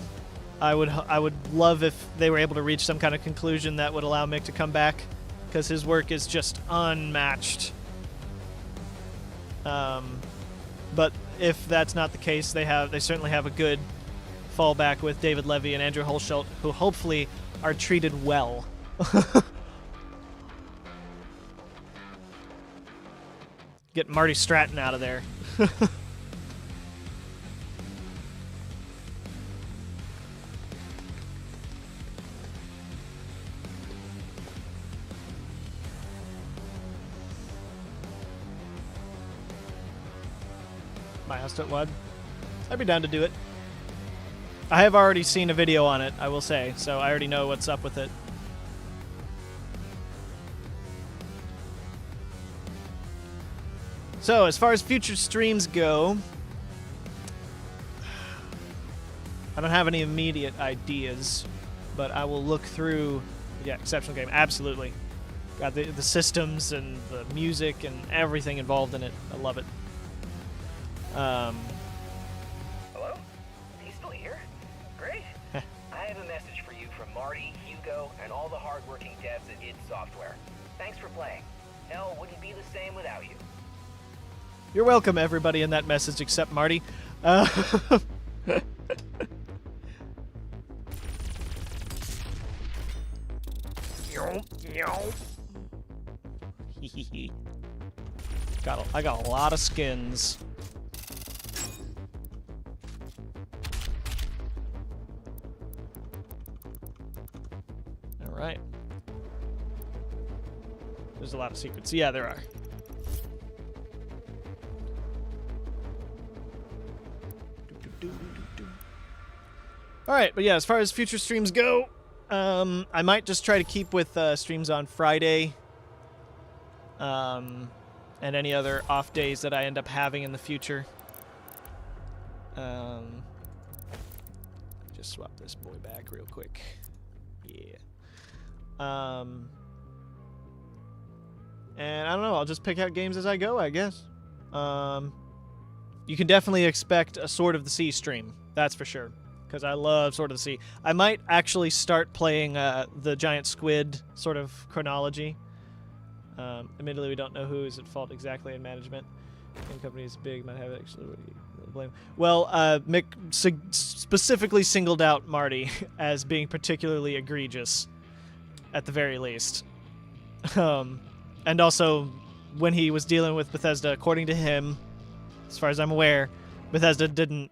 [SPEAKER 1] I would love if they were able to reach some kind of conclusion that would allow Mick to come back, because his work is just unmatched. But if that's not the case, they certainly have a good fallback with David Levy and Andrew Hulshult, who hopefully are treated well. Get Marty Stratton out of there. My house at WUD. I'd be down to do it. I have already seen a video on it, I will say, so I already know what's up with it. So, as far as future streams go, I don't have any immediate ideas, but I will look through. Yeah, exceptional game, absolutely. Got the systems and the music and everything involved in it. I love it.
[SPEAKER 2] Hello? He's still here? Great. I have a message for you from Marty, Hugo, and all the hardworking devs at id Software. Thanks for playing. Hell wouldn't be the same without you.
[SPEAKER 1] You're welcome, everybody, in that message except Marty. I got a lot of skins. All right. There's a lot of secrets. Yeah, there are. All right, but yeah, as far as future streams go, I might just try to keep with streams on Friday, and any other off days that I end up having in the future. Just swap this boy back real quick. Yeah. And I don't know, I'll just pick out games as I go, I guess. You can definitely expect a Sword of the Sea stream, that's for sure. Because I love Sword of the Sea. I might actually start playing the Giant Squid sort of chronology. Admittedly, we don't know who is at fault exactly in management. Game company is big, might have actually blame. Well, Mick specifically singled out Marty as being particularly egregious, at the very least. And also, when he was dealing with Bethesda, according to him, as far as I'm aware, Bethesda didn't...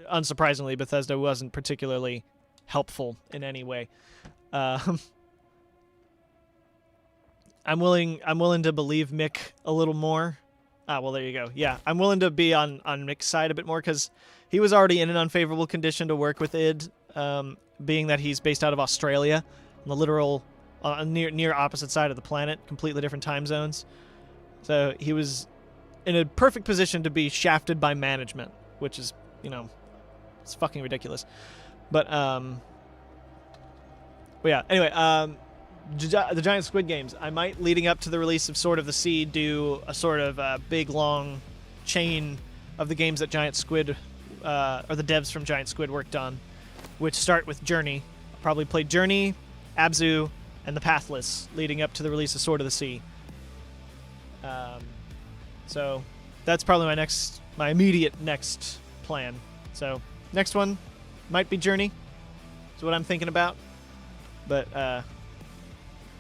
[SPEAKER 1] Unsurprisingly, Bethesda wasn't particularly helpful in any way. I'm willing to believe Mick a little more. Ah, well, there you go. Yeah, I'm willing to be on Mick's side a bit more because he was already in an unfavorable condition to work with id, being that he's based out of Australia, on the literal near opposite side of the planet, completely different time zones. So he was in a perfect position to be shafted by management, which is, you know, it's fucking ridiculous. But yeah, anyway, the Giant Squid games. I might, leading up to the release of Sword of the Sea, do a sort of big, long chain of the games that Giant Squid, or the devs from Giant Squid worked on, which start with Journey. I'll probably play Journey, Abzu, and The Pathless, leading up to the release of Sword of the Sea. So that's probably my immediate next plan. So next one might be Journey, is what I'm thinking about. But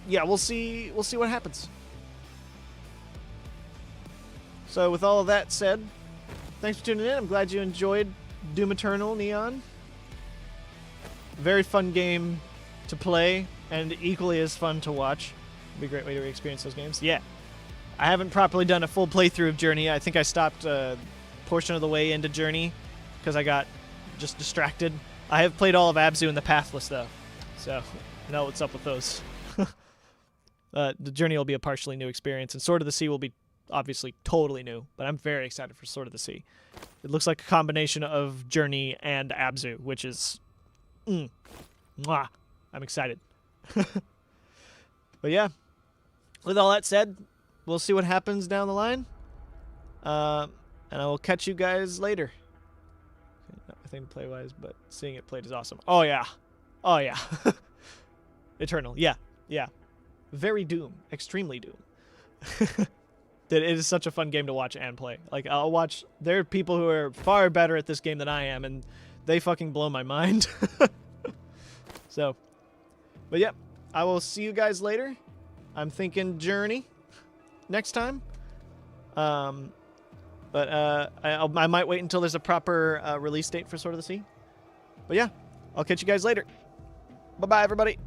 [SPEAKER 1] yeah, we'll see what happens. So with all of that said, thanks for tuning in. I'm glad you enjoyed Doom Eternal Neon. Very fun game to play, and equally as fun to watch. It'd be a great way to re-experience those games. Yeah. I haven't properly done a full playthrough of Journey. I think I stopped a portion of the way into Journey because I got just distracted. I have played all of Abzu and The Pathless, though, so I know what's up with those. The Journey will be a partially new experience, and Sword of the Sea will be obviously totally new, but I'm very excited for Sword of the Sea. It looks like a combination of Journey and Abzu, which is... mwah, I'm excited. But yeah, with all that said, we'll see what happens down the line, and I will catch you guys later. Not my thing play-wise, but seeing it played is awesome. Oh yeah. Oh yeah. Eternal. Yeah. Yeah. Very Doom. Extremely Doom. It is such a fun game to watch and play. Like, I'll watch... There are people who are far better at this game than I am, and they fucking blow my mind. So, but yeah, I will see you guys later. I'm thinking Journey next time. But I might wait until there's a proper release date for Sword of the Sea. But yeah, I'll catch you guys later. Bye-bye, everybody.